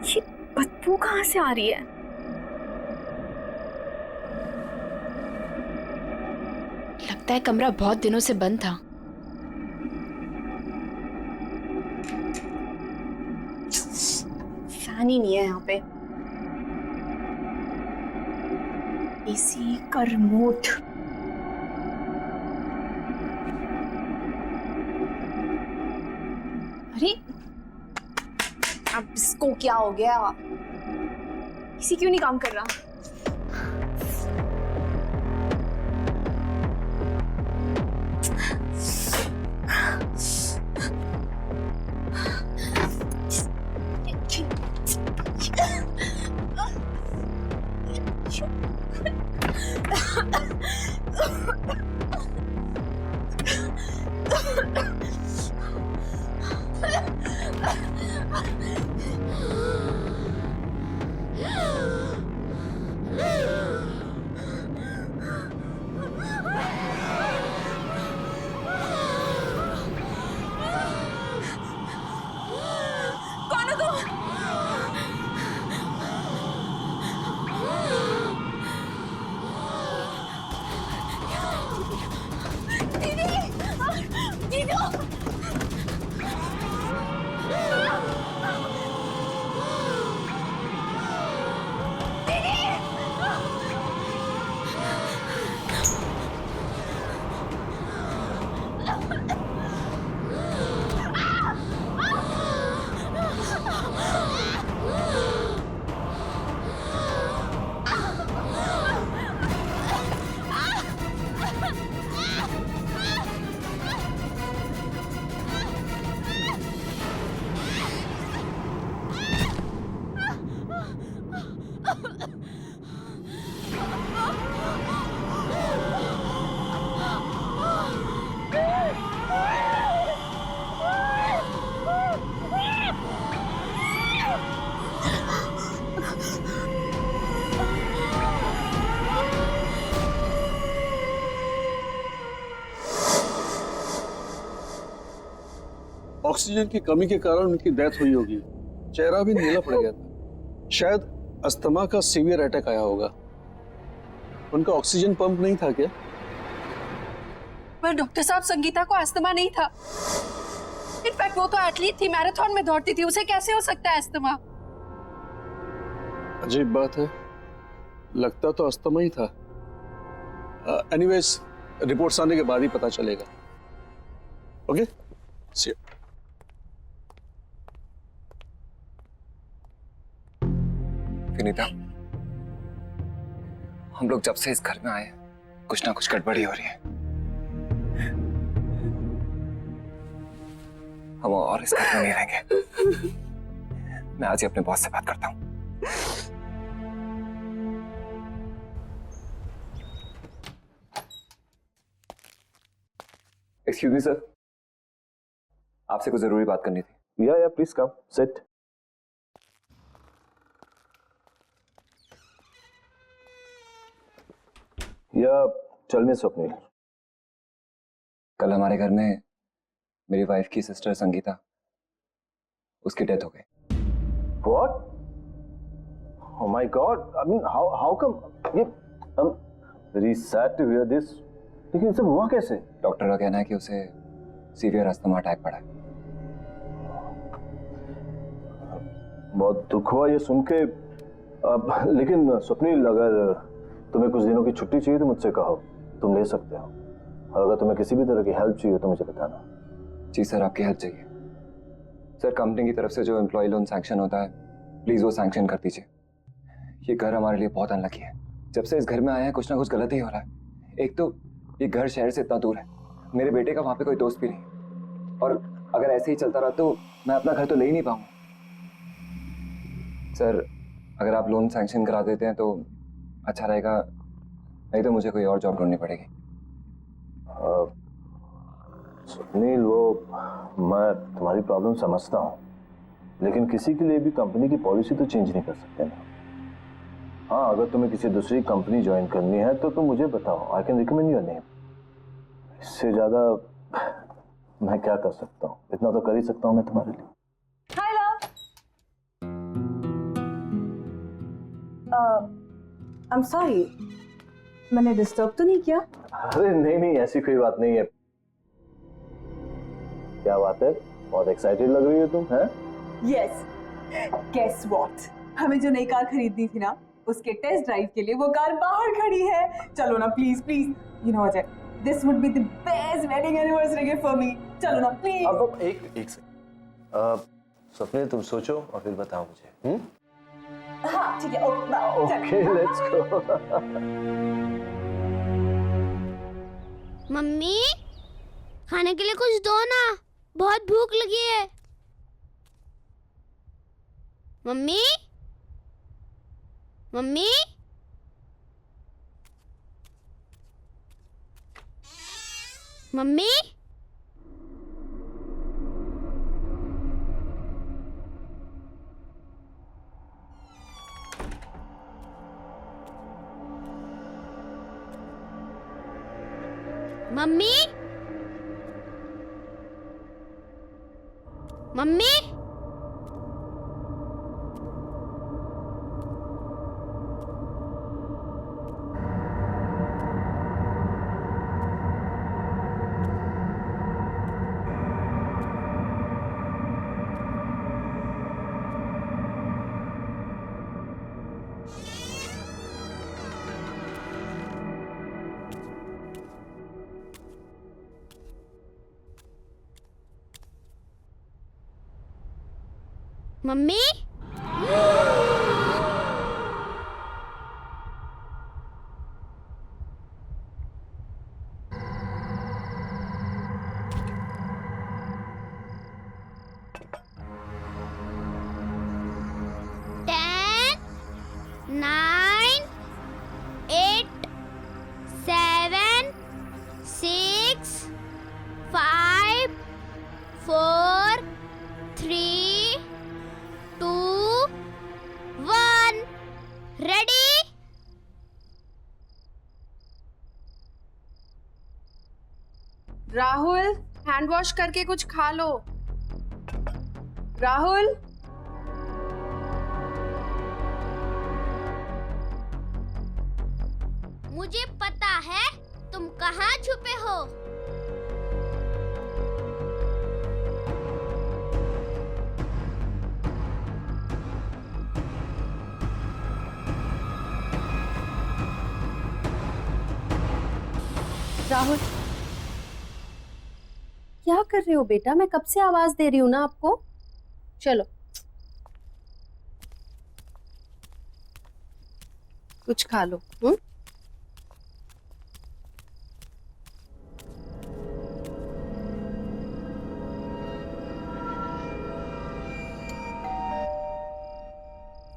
ये बदबू कहाँ से आ रही है? लगता है कमरा बहुत दिनों से बंद था। फैन ही नहीं है यहाँ पे। एसी का रिमोट। अरे अब इसको क्या हो गया? एसी क्यों नहीं काम कर रहा? ऑक्सीजन की कमी के कारण उनकी डेथ हुई होगी। चेहरा भी नीला पड़ गया था। शायद अस्थमा का सीवियर अटैक आया होगा। उनका ऑक्सीजन पंप नहीं था क्या? पर डॉक्टर साहब, संगीता को अस्थमा नहीं था। इनफैक्ट वो तो एथलीट थी, मैराथन में दौड़ती थी, उसे कैसे हो सकता है अस्थमा? अजीब बात है, लगता तो अस्थमा ही था। एनीवेज, रिपोर्ट्स आने के बाद ही पता चलेगा। Okay, C you. विनीता, हम लोग जब से इस घर में आए कुछ ना कुछ गड़बड़ी हो रही है। हम और इस घर में नहीं रहेंगे। मैं आज ही अपने बॉस से बात करता हूँ। एक्सक्यूज मी सर, आपसे कुछ जरूरी बात करनी थी। Yeah, please come. Sit. Yeah, tell me, Swapnil. कल हमारे घर में मेरी वाइफ की सिस्टर संगीता, उसकी डेथ हो गई. What? Oh my God! I mean, how come? ये I'm very sad to hear this. लेकिन सब हुआ कैसे? डॉक्टर का कहना है कि उसे सीवियर अस्थमा अटैक पड़ा है. बहुत दुख हुआ ये सुन के. लेकिन स्वप्निल, अगर तुम्हें कुछ दिनों की छुट्टी चाहिए तो मुझसे कहो, तुम ले सकते हो. और अगर तुम्हें किसी भी तरह की हेल्प चाहिए तो मुझे बताना. जी सर, आपकी हेल्प चाहिए. सर, कंपनी की तरफ से जो एम्प्लॉय लोन सैंक्शन होता है, प्लीज वो सैंक्शन कर दीजिए. ये घर हमारे लिए बहुत अनलकी है. जब से इस घर में आए हैं कुछ ना कुछ गलत ही हो रहा है. एक तो ये घर शहर से इतना दूर है, मेरे बेटे का वहां पे कोई दोस्त भी नहीं, और अगर ऐसे ही चलता रहा तो मैं अपना घर तो ले ही नहीं पाऊंगा. सर, अगर आप लोन सैंक्शन करा देते हैं तो अच्छा रहेगा, नहीं तो मुझे कोई और जॉब ढूंढनी पड़ेगी. सुनील, वो मैं तुम्हारी प्रॉब्लम समझता हूँ, लेकिन किसी के लिए भी कंपनी की पॉलिसी तो चेंज नहीं कर सकते ना. हाँ, अगर तुम्हें किसी दूसरी कंपनी ज्वाइन करनी है तो तुम मुझे बताओ. I can recommend your name. इससे ज्यादा मैं क्या कर सकता हूँ? इतना तो कर ही सकता हूँ मैं तुम्हारे लिए. हाय लव. आई एम सॉरी, मैंने डिस्टर्ब तो नहीं किया? अरे नहीं, ऐसी कोई बात नहीं है. क्या बात है, बहुत एक्साइटेड लग रही हो तुम. हैं? यस, गेस व्हाट, हमें जो नई कार खरीदनी थी ना, उसके टेस्ट ड्राइव के लिए वो कार बाहर खड़ी है. चलो ना please please. You know Ajay, this would be the best wedding anniversary gift for me. चलो ना प्लीज. अब एक सेकंड. स्वप्निल, तुम सोचो और फिर बताओ मुझे. हाँ ठीक है. Okay, let's go. मम्मी, खाने के लिए कुछ दो ना, बहुत भूख लगी है. Mummy, mummy, mummy, mummy, mummy, mummy, Rahul, hand wash करके कुछ खा लो. राहुल, मुझे पता है तुम कहाँ छुपे हो. राहुल, क्या कर रहे हो बेटा? मैं कब से आवाज दे रही हूँ ना आपको. चलो कुछ खा लो.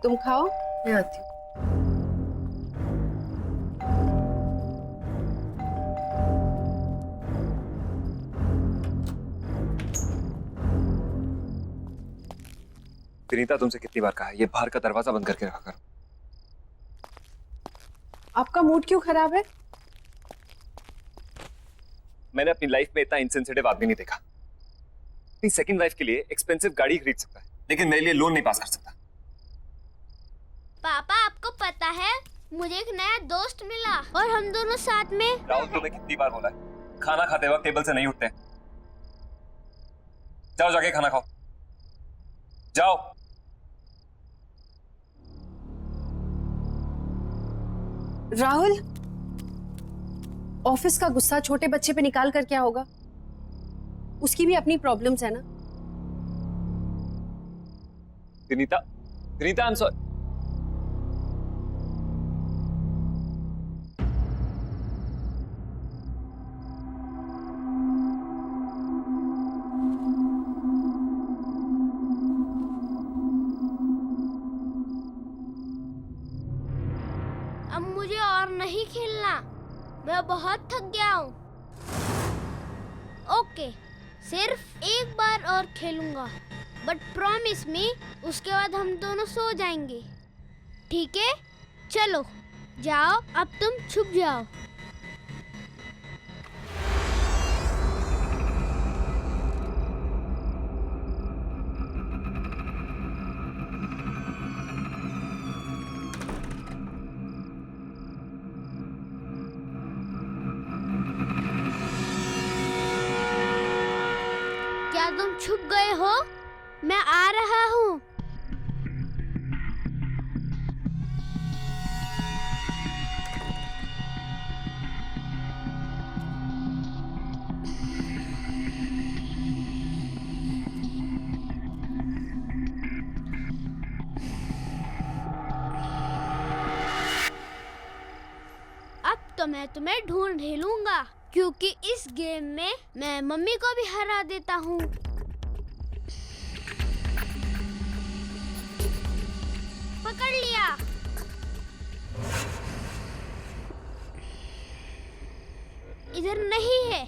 तुम खाओ, मैं आती हूँ. विनीता तुमसे कितनी बार कहा है ये बाहर का दरवाजा बंद करके रखा करो। आपका मूड क्यों खराब है? मैंने अपनी लाइफ में इतना इनसेंसिटिव आदमी नहीं देखा। अपनी सेकंड लाइफ के लिए एक्सपेंसिव गाड़ी खरीद सकता है लेकिन मेरे लिए लोन नहीं पास कर सकता। पापा आपको पता है मुझे एक नया दोस्त मिला और हम दोनों साथ में। राहुल तुम्हें कितनी बार बोला है खाना खाते वक्त टेबल से नहीं उठते। जाओ जाके खाना खाओ, जाओ। राहुल, ऑफिस का गुस्सा छोटे बच्चे पे निकाल कर क्या होगा? उसकी भी अपनी प्रॉब्लम्स है ना। Vinita, Vinita I am sorry. अब मुझे और नहीं खेलना, मैं बहुत थक गया हूँ। ओके, सिर्फ एक बार और खेलूंगा, बट प्रॉमिस मी उसके बाद हम दोनों सो जाएंगे, ठीक है? चलो जाओ, अब तुम छुप जाओ। क्या तुम छुप गए हो? मैं आ रहा हूँ। अब तो मैं तुम्हें ढूंढ ही लूंगा, क्योंकि इस गेम में मैं मम्मी को भी हरा देता हूँ। पकड़ लिया। इधर नहीं है।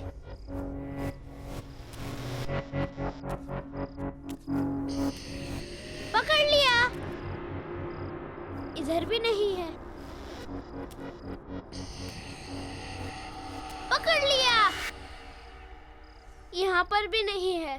पकड़ लिया। इधर भी नहीं है। पकड़ लिया। यहाँ पर भी नहीं है।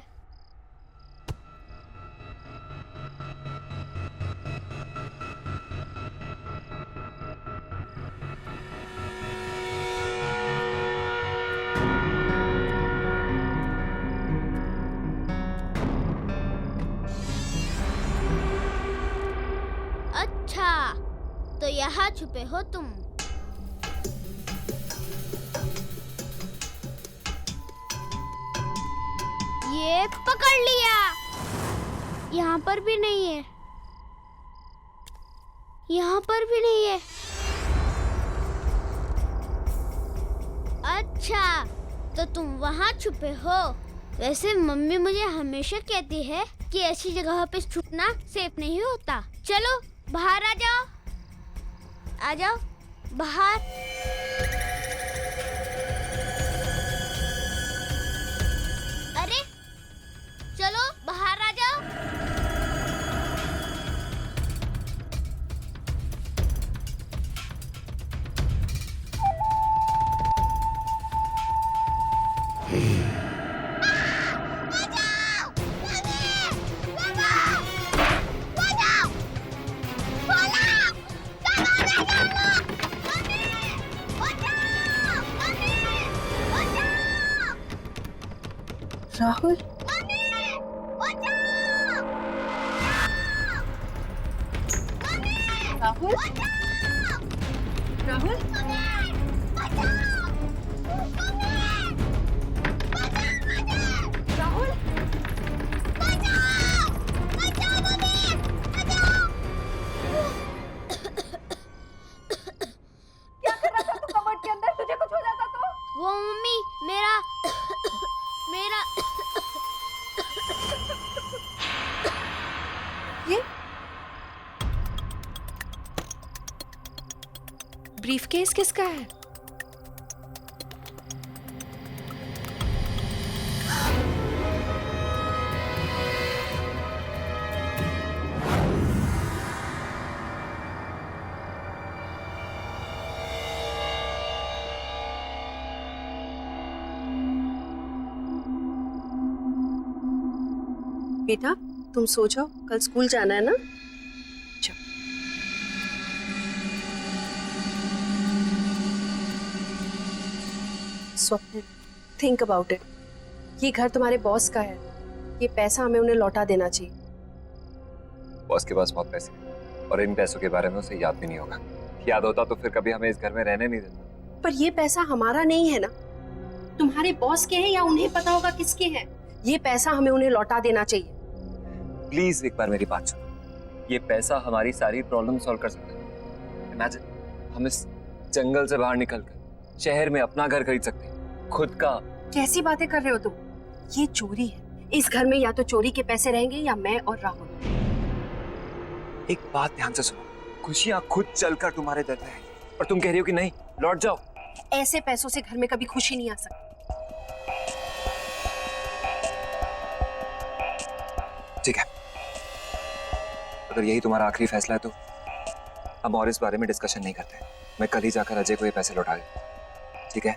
अच्छा, तो यहाँ छुपे हो तुम। ये पकड़ लिया। यहाँ पर भी नहीं है। यहाँ पर भी नहीं है। अच्छा, तो तुम वहाँ छुपे हो। वैसे मम्मी मुझे हमेशा कहती है कि ऐसी जगह पे छुपना सेफ नहीं होता। चलो बाहर आ जाओ, आ जाओ बाहर। अरे चलो बाहर आ जाओ। राहुल, राहुल, राहुल, राहुल, क्या कर रहा था तू कबर्ड के अंदर? तुझे कुछ हो जाता तो? वो मम्मी मेरा ये ब्रीफकेस किसका है? बेटा तुम सो जाओ, कल स्कूल जाना है ना। Swapnil, think about it. ये घर तुम्हारे बॉस का है, ये पैसा हमें उन्हें लौटा देना चाहिए। बॉस के पास बहुत पैसे हैं और इन पैसों के बारे में उसे याद भी नहीं होगा। याद होता तो फिर कभी हमें इस घर में रहने नहीं देता। पर ये पैसा हमारा नहीं है ना, तुम्हारे बॉस के हैं या उन्हें पता होगा किसके हैं। ये पैसा हमें उन्हें लौटा देना चाहिए। प्लीज एक बार मेरी बात सुनो। ये पैसा हमारी सारी प्रॉब्लम सॉल्व कर सकता है। इमेजिन हम इस जंगल से बाहर निकलकर शहर में अपना घर खरीद सकते हैं, खुद का। कैसी बातें कर रहे हो तुम? ये चोरी है। इस घर में या तो चोरी के पैसे रहेंगे या मैं और राहुल। एक बात ध्यान से सुनो, खुशियां खुद चलकर तुम्हारे दर पे है और तुम कह रही हो कि नहीं, लौट जाओ। ऐसे पैसों से घर में कभी खुशी नहीं आ सकती। ठीक है, अगर यही तुम्हारा आखिरी फैसला है तो हम और इस बारे में डिस्कशन नहीं करते। मैं कल ही जाकर अजय को ये पैसे लौटा दूं, ठीक है?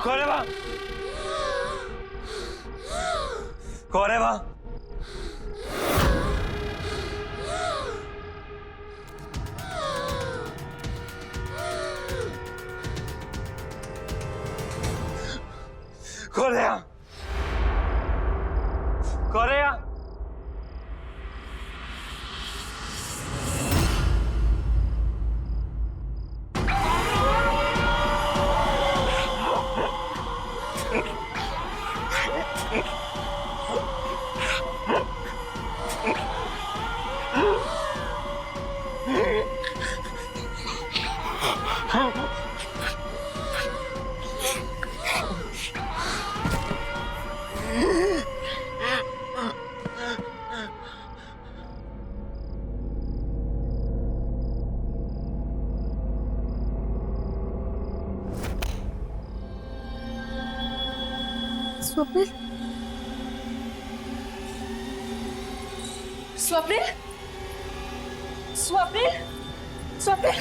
कौन है वहां? कौन है वहां? कौन है यहाँ? स्वप्निल, स्वप्निल, स्वप्निल, स्वप्निल।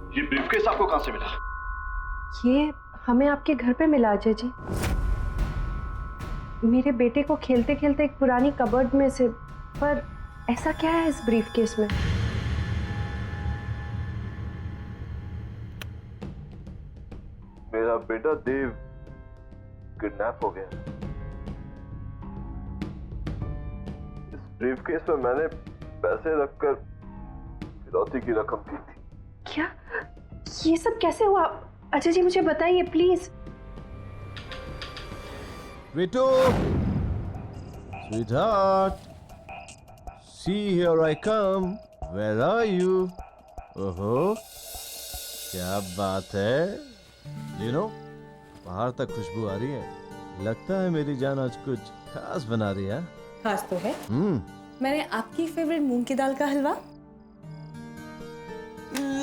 ये ब्रीफकेस आपको कहां से मिला? ये हमें आपके घर पे मिला अजय जी। मेरे बेटे को खेलते खेलते एक पुरानी कबर्ड में से। पर ऐसा क्या है इस ब्रीफकेस में? मेरा बेटा देव किडनैप हो गया। इस ब्रीफकेस में मैंने पैसे रखकर फिरौती की रकम दी थी। क्या? ये सब कैसे हुआ? अजय जी मुझे बताइए प्लीज। बेटो, sweetheart, see here I come. Where are you? ओहो, क्या बात है? You know, बाहर तक खुशबू आ रही है। लगता है मेरी जान आज कुछ खास बना रही है। खास तो है। मैंने आपकी फेवरेट मूंग की दाल का हलवा,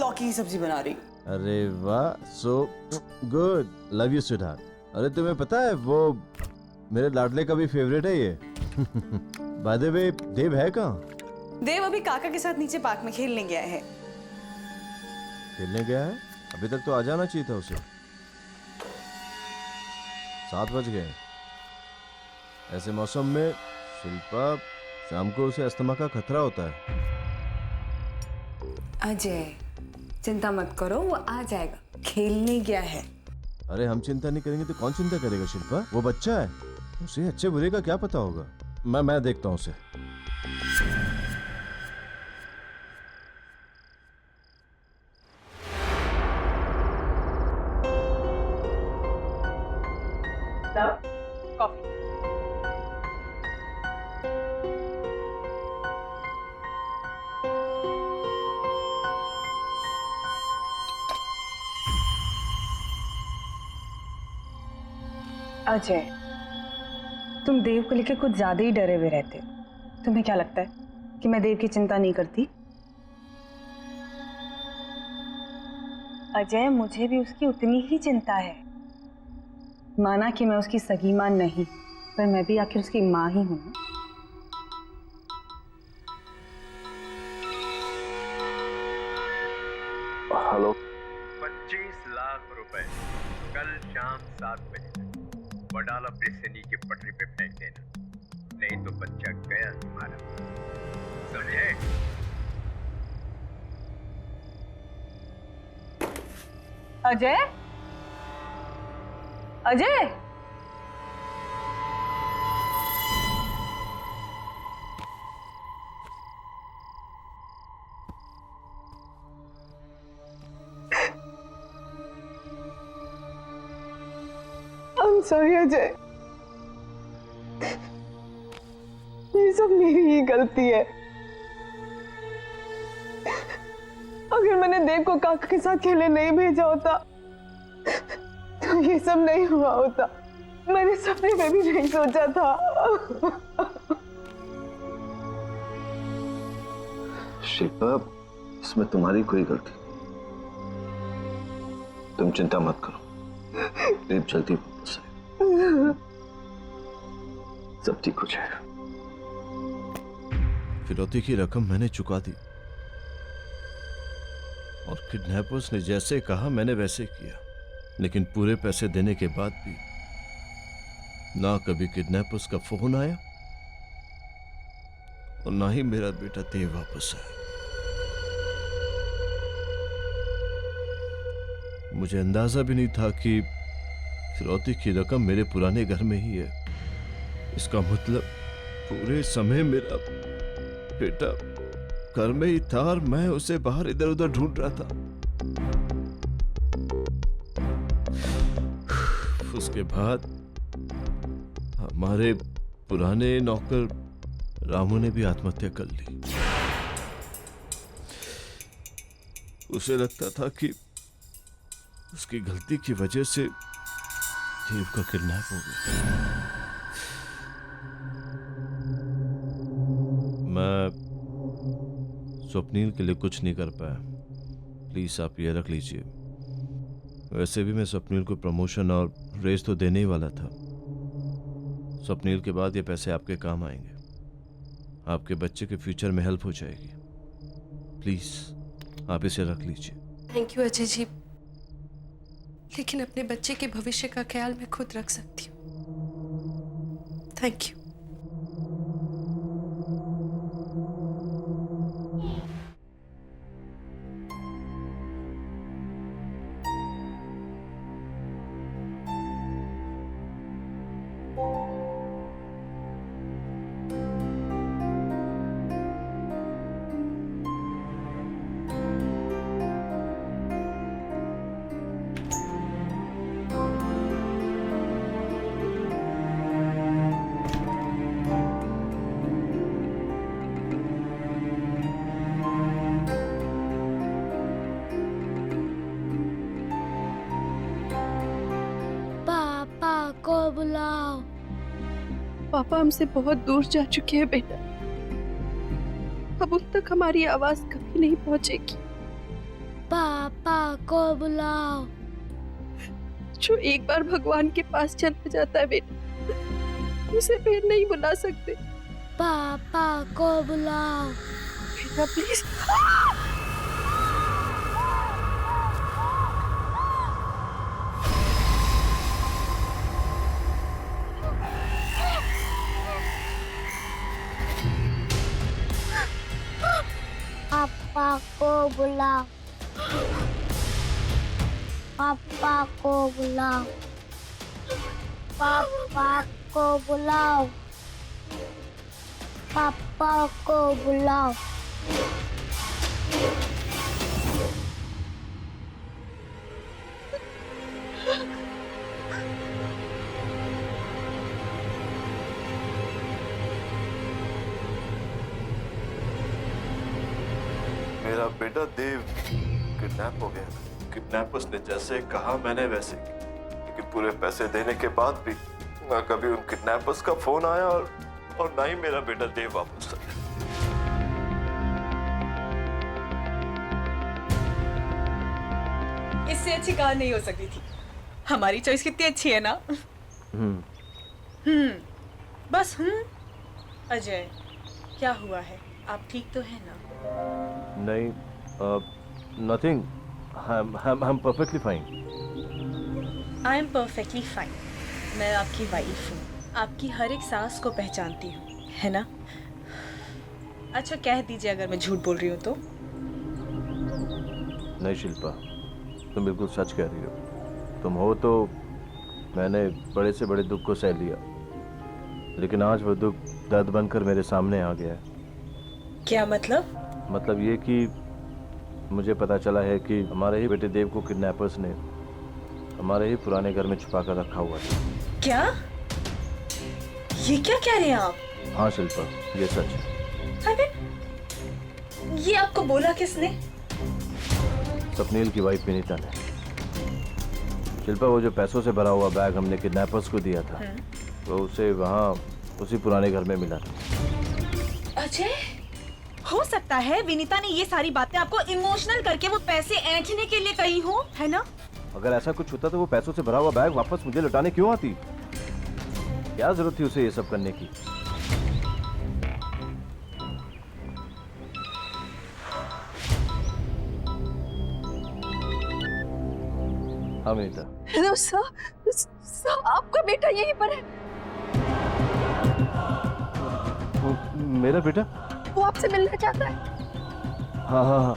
लौकी की सब्जी बना रही। अरे वाह, so good. Love you, sweetheart. अरे तुम्हें पता है वो मेरे लाडले का भी फेवरेट है ये। By the way, देव है कहाँ? देव अभी काका के साथ नीचे पार्क में खेलने गया है। खेलने गया है? अभी तक तो आ जाना चाहिए था उसे। 7 बज गए। ऐसे मौसम में शिल्पा, शाम को उसे अस्थमा का खतरा होता है। अजय, चिंता मत करो, वो आ जाएगा। खेलने गया है। अरे हम चिंता नहीं करेंगे तो कौन चिंता करेगा शिल्पा? वो बच्चा है, उसे अच्छे बुरे का क्या पता होगा। मैं देखता हूँ उसे। कॉफी। अजय, तुम देव को लेकर कुछ ज्यादा ही डरे हुए रहते हो। तुम्हें क्या लगता है कि मैं देव की चिंता नहीं करती? अजय, मुझे भी उसकी उतनी ही चिंता है। माना कि मैं उसकी सगी मां नहीं, पर मैं भी आखिर उसकी मां ही हूं। हेलो। 25 लाख रुपए कल शाम 7 बजे वडाला ब्रिज से नीचे पटरी पे फेंक देना, नहीं तो बच्चा गया तुम्हारा। समझे? अजय, अजय, I'm sorry अजय, ये सब मेरी ही गलती है। अगर मैंने देव को काका के साथ खेलने नहीं भेजा होता तो ये सब नहीं हुआ होता। मैंने सपने में भी नहीं सोचा था। शिल्पा, इसमें तुम्हारी कोई गलती नहीं। तुम चिंता मत करो, देव जल्दी वापस आएगा, सब ठीक हो जाएगा। फिरौती की रकम मैंने चुका दी और किडनैपर्स ने जैसे कहा मैंने वैसे किया, लेकिन पूरे पैसे देने के बाद भी ना कभी किडनैपर्स का फोन आया और ना ही मेरा बेटा देव वापस आया। मुझे अंदाजा भी नहीं था कि फिरौती की रकम मेरे पुराने घर में ही है। इसका मतलब पूरे समय मेरा बेटा घर में ही था और मैं उसे बाहर इधर उधर ढूंढ रहा था। उसके बाद हमारे पुराने नौकर रामू ने भी आत्महत्या कर ली। उसे लगता था कि उसकी गलती की वजह से देव का किडनैप हो गया। मैं स्वप्नील के लिए कुछ नहीं कर पाया। प्लीज आप ये रख लीजिए। वैसे भी मैं स्वप्नील को प्रमोशन और रेस तो देने ही वाला था। स्वप्नील के बाद ये पैसे आपके काम आएंगे, आपके बच्चे के फ्यूचर में हेल्प हो जाएगी। प्लीज आप इसे रख लीजिए। थैंक यू अजय जी, लेकिन अपने बच्चे के भविष्य का ख्याल मैं खुद रख सकती हूँ। Thank you. बुलाओ। पापा हमसे बहुत दूर जा चुके हैं बेटा, अब उन तक हमारी आवाज कभी नहीं पहुंचेगी। पापा को बुलाओ। जो एक बार भगवान के पास चला जाता है बेटा, उसे फिर नहीं बुला सकते। पापा को बुलाओ बेटा प्लीज। पापा को बुलाओ। पापा को बुलाओ। पापा को बुलाओ। पापा को बुलाओ। मेरा बेटा देव किडनैप हो गया। किडनैपर्स ने जैसे कहा मैंने वैसे, लेकिन पूरे पैसे देने के बाद भी ना कभी उन किडनैपर्स का फोन आया और ना ही मेरा बेटा देव वापस आया। इससे अच्छी कार नहीं हो सकती थी। हमारी चॉइस कितनी अच्छी है ना। बस अजय, क्या हुआ है? आप ठीक तो है ना? नहीं, nothing. I am perfectly fine. I am perfectly fine. मैं आपकी वाइफ हूँ, आपकी हर एक सांस को पहचानती हूँ, है ना? अच्छा कह दीजिए अगर मैं झूठ बोल रही हूँ तो। नहीं शिल्पा, तुम बिल्कुल सच कह रही हो। तुम हो तो मैंने बड़े से बड़े दुख को सह लिया, लेकिन आज वो दुख दर्द बनकर मेरे सामने आ गया है। क्या मतलब? मतलब ये कि मुझे पता चला है कि हमारे ही बेटे देव को किडनैपर्स ने हमारे ही पुराने घर में छुपा कर रखा हुआ था। क्या? ये क्या कह रहे हैं आप? हाँ शिल्पा, ये सच है। ये आपको बोला किसने? स्वप्नील की वाइफ विनीता ने। शिल्पा, वो जो पैसों से भरा हुआ बैग हमने किडनैपर्स को दिया था, वो उसे वहाँ उसी पुराने घर में मिला था। अजय, हो सकता है विनीता ने ये सारी बातें आपको इमोशनल करके वो पैसे ऐंठने के लिए कही हो, है ना? अगर ऐसा कुछ होता तो वो पैसों से भरा हुआ बैग वापस मुझे लौटाने क्यों आती? क्या जरूरत थी उसे ये सब करने की? हाँ विनीता। हेलो सर, आपका बेटा यहीं पर है। मेरा बेटा? वो आपसे मिलना चाहता है। हाँ हाँ हाँ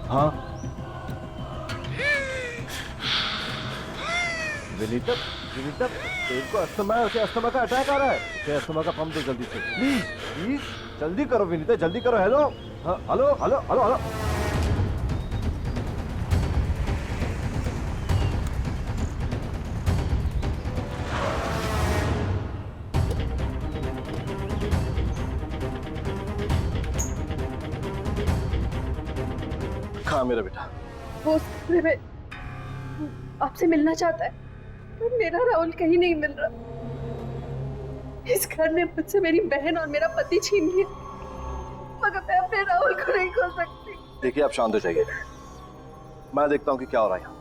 हाँ। विनीता, विनीता, देव को अस्थमा है, उसे अस्थमा का अटैक आ रहा है। उसे अस्थमा का पंप दो जल्दी से, प्लीज प्लीज, जल्दी करो विनीता, जल्दी करो। हेलो, हाँ, हेलो हेलो हेलो हेलो। कहाँ मेरा बेटा? वो उस कमरे में आपसे मिलना चाहता है, पर मेरा राहुल कहीं नहीं मिल रहा। इस घर ने मुझसे मेरी बहन और मेरा पति छीन लिया, मगर मैं अपने राहुल को नहीं खो सकती। देखिए आप शांत हो जाइए, मैं देखता हूँ कि क्या हो रहा है यहाँ।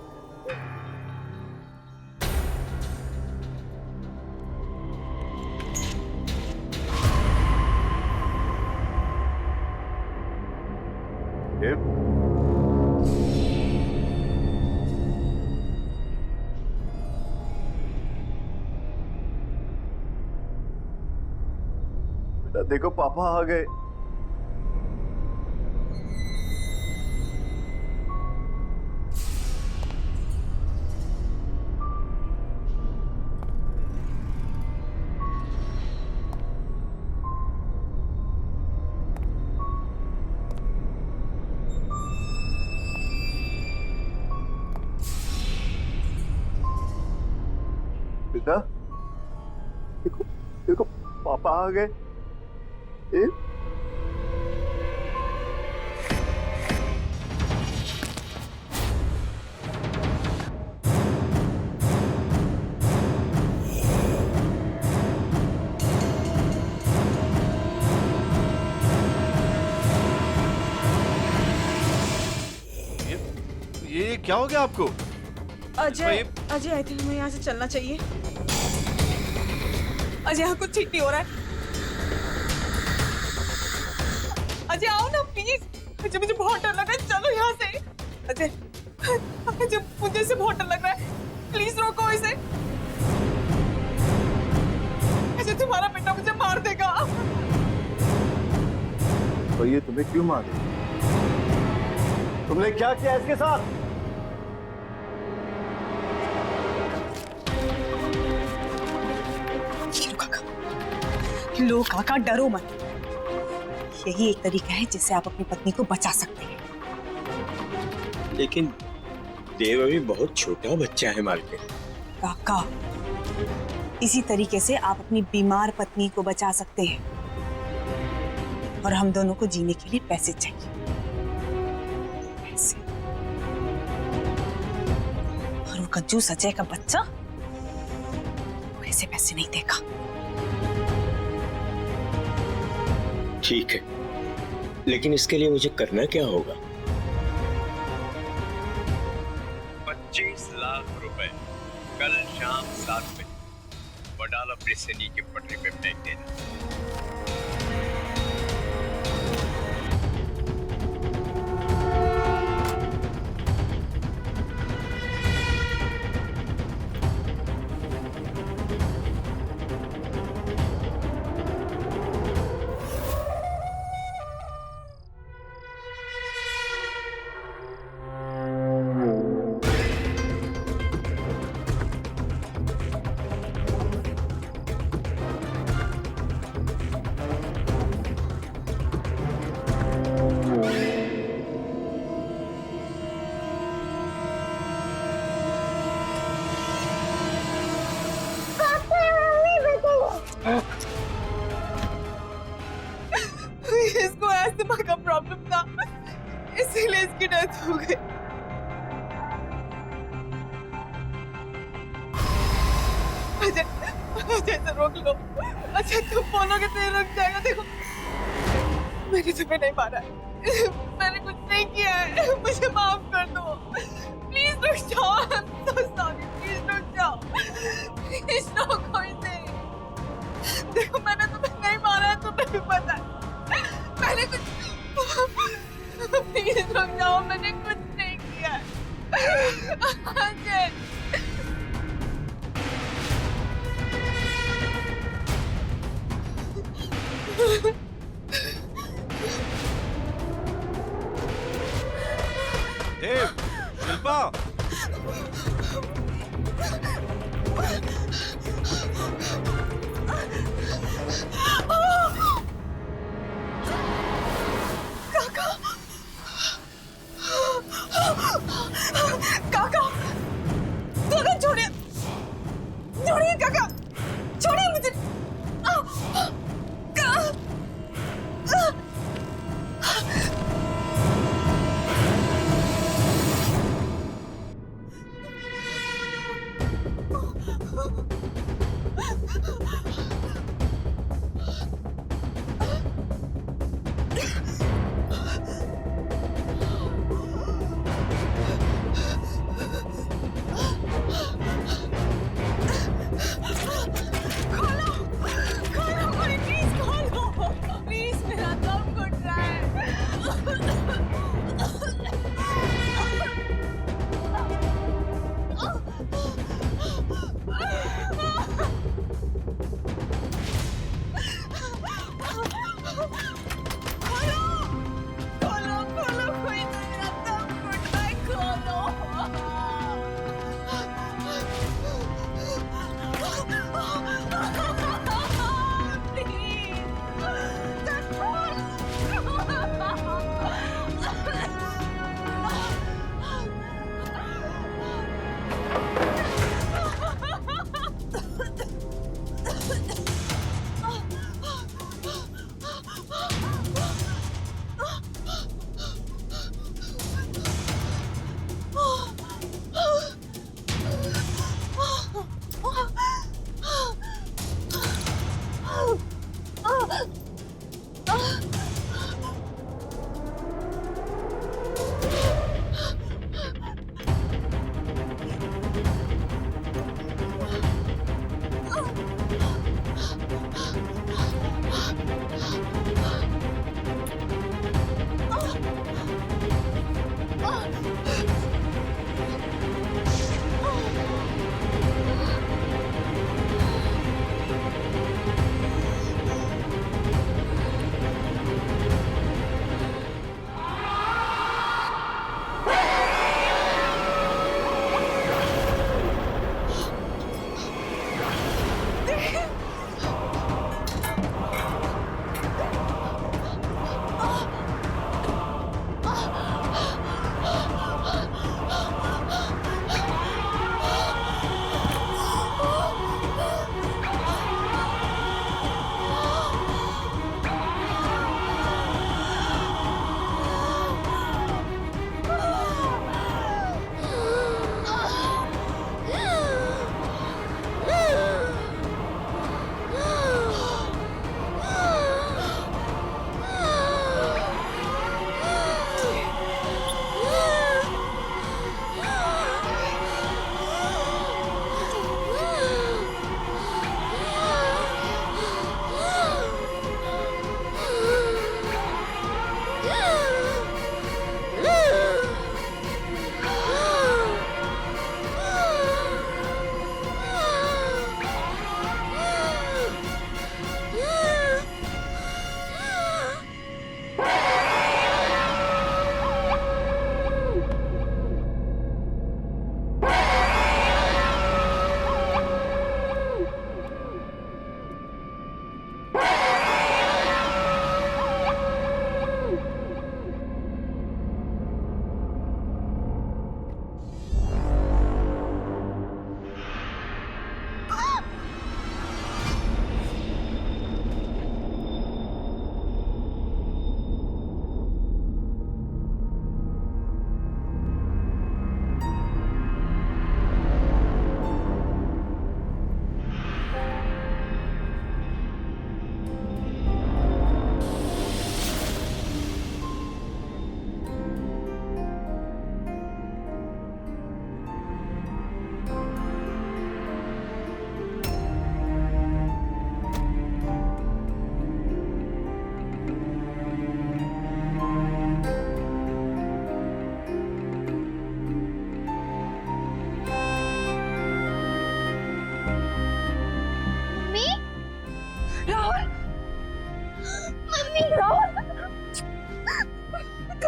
बेटा देखो पापा आ गए। बेटा देखो देखो पापा आ गए। ये क्या हो गया आपको? अजय, अजय आई थिंक हमें यहाँ से चलना चाहिए। अजय यहाँ कुछ ठीक नहीं हो रहा है। अजय आओ ना प्लीज, अजय मुझे बहुत डर लग रहा है, चलो यहाँ से। अजय, अजय मुझे इसे बहुत डर लग रहा है, प्लीज रोको इसे। अजय तुम्हारा बेटा मुझे मार देगा। तो ये तुम्हें क्यों मारे? तुमने क्या किया इसके साथ? लो काका डरो मत, यही एक तरीका है जिससे आप अपनी पत्नी को बचा सकते हैं। लेकिन देव अभी बहुत छोटा बच्चा है मालकिन। काका इसी तरीके से आप अपनी बीमार पत्नी को बचा सकते हैं, और हम दोनों को जीने के लिए पैसे चाहिए, पैसे। और वो कंजूस अजय का बच्चा ऐसे पैसे नहीं देगा। ठीक है, लेकिन इसके लिए मुझे करना क्या होगा? 25 लाख रुपए कल शाम 7 बजे वडाला ब्रिज से नीचे पटरी पे फेंक देना। इसको अस्थमा का प्रॉब्लम था, इसीलिए इसकी डेथ हो गई। अजय, अजय से रोक लो। अच्छा तुम बोलोगे तो ये रुक जाएगा। देखो मैंने तुम्हें नहीं मारा है, मैंने कुछ नहीं किया है, मुझे माफ कर दो। प्लीज रुक जाओ, I am so sorry, please रुक जाओ, प्लीज रोको इसे। देखो मैंने तुम्हें नहीं मारा है, तुम्हें भी पता है, मैंने कुछ, प्लीज रुक जाओ, मैंने कुछ नहीं किया है। अजय देव, शिल्पा,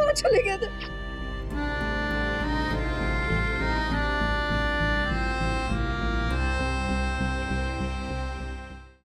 में चले गए थे।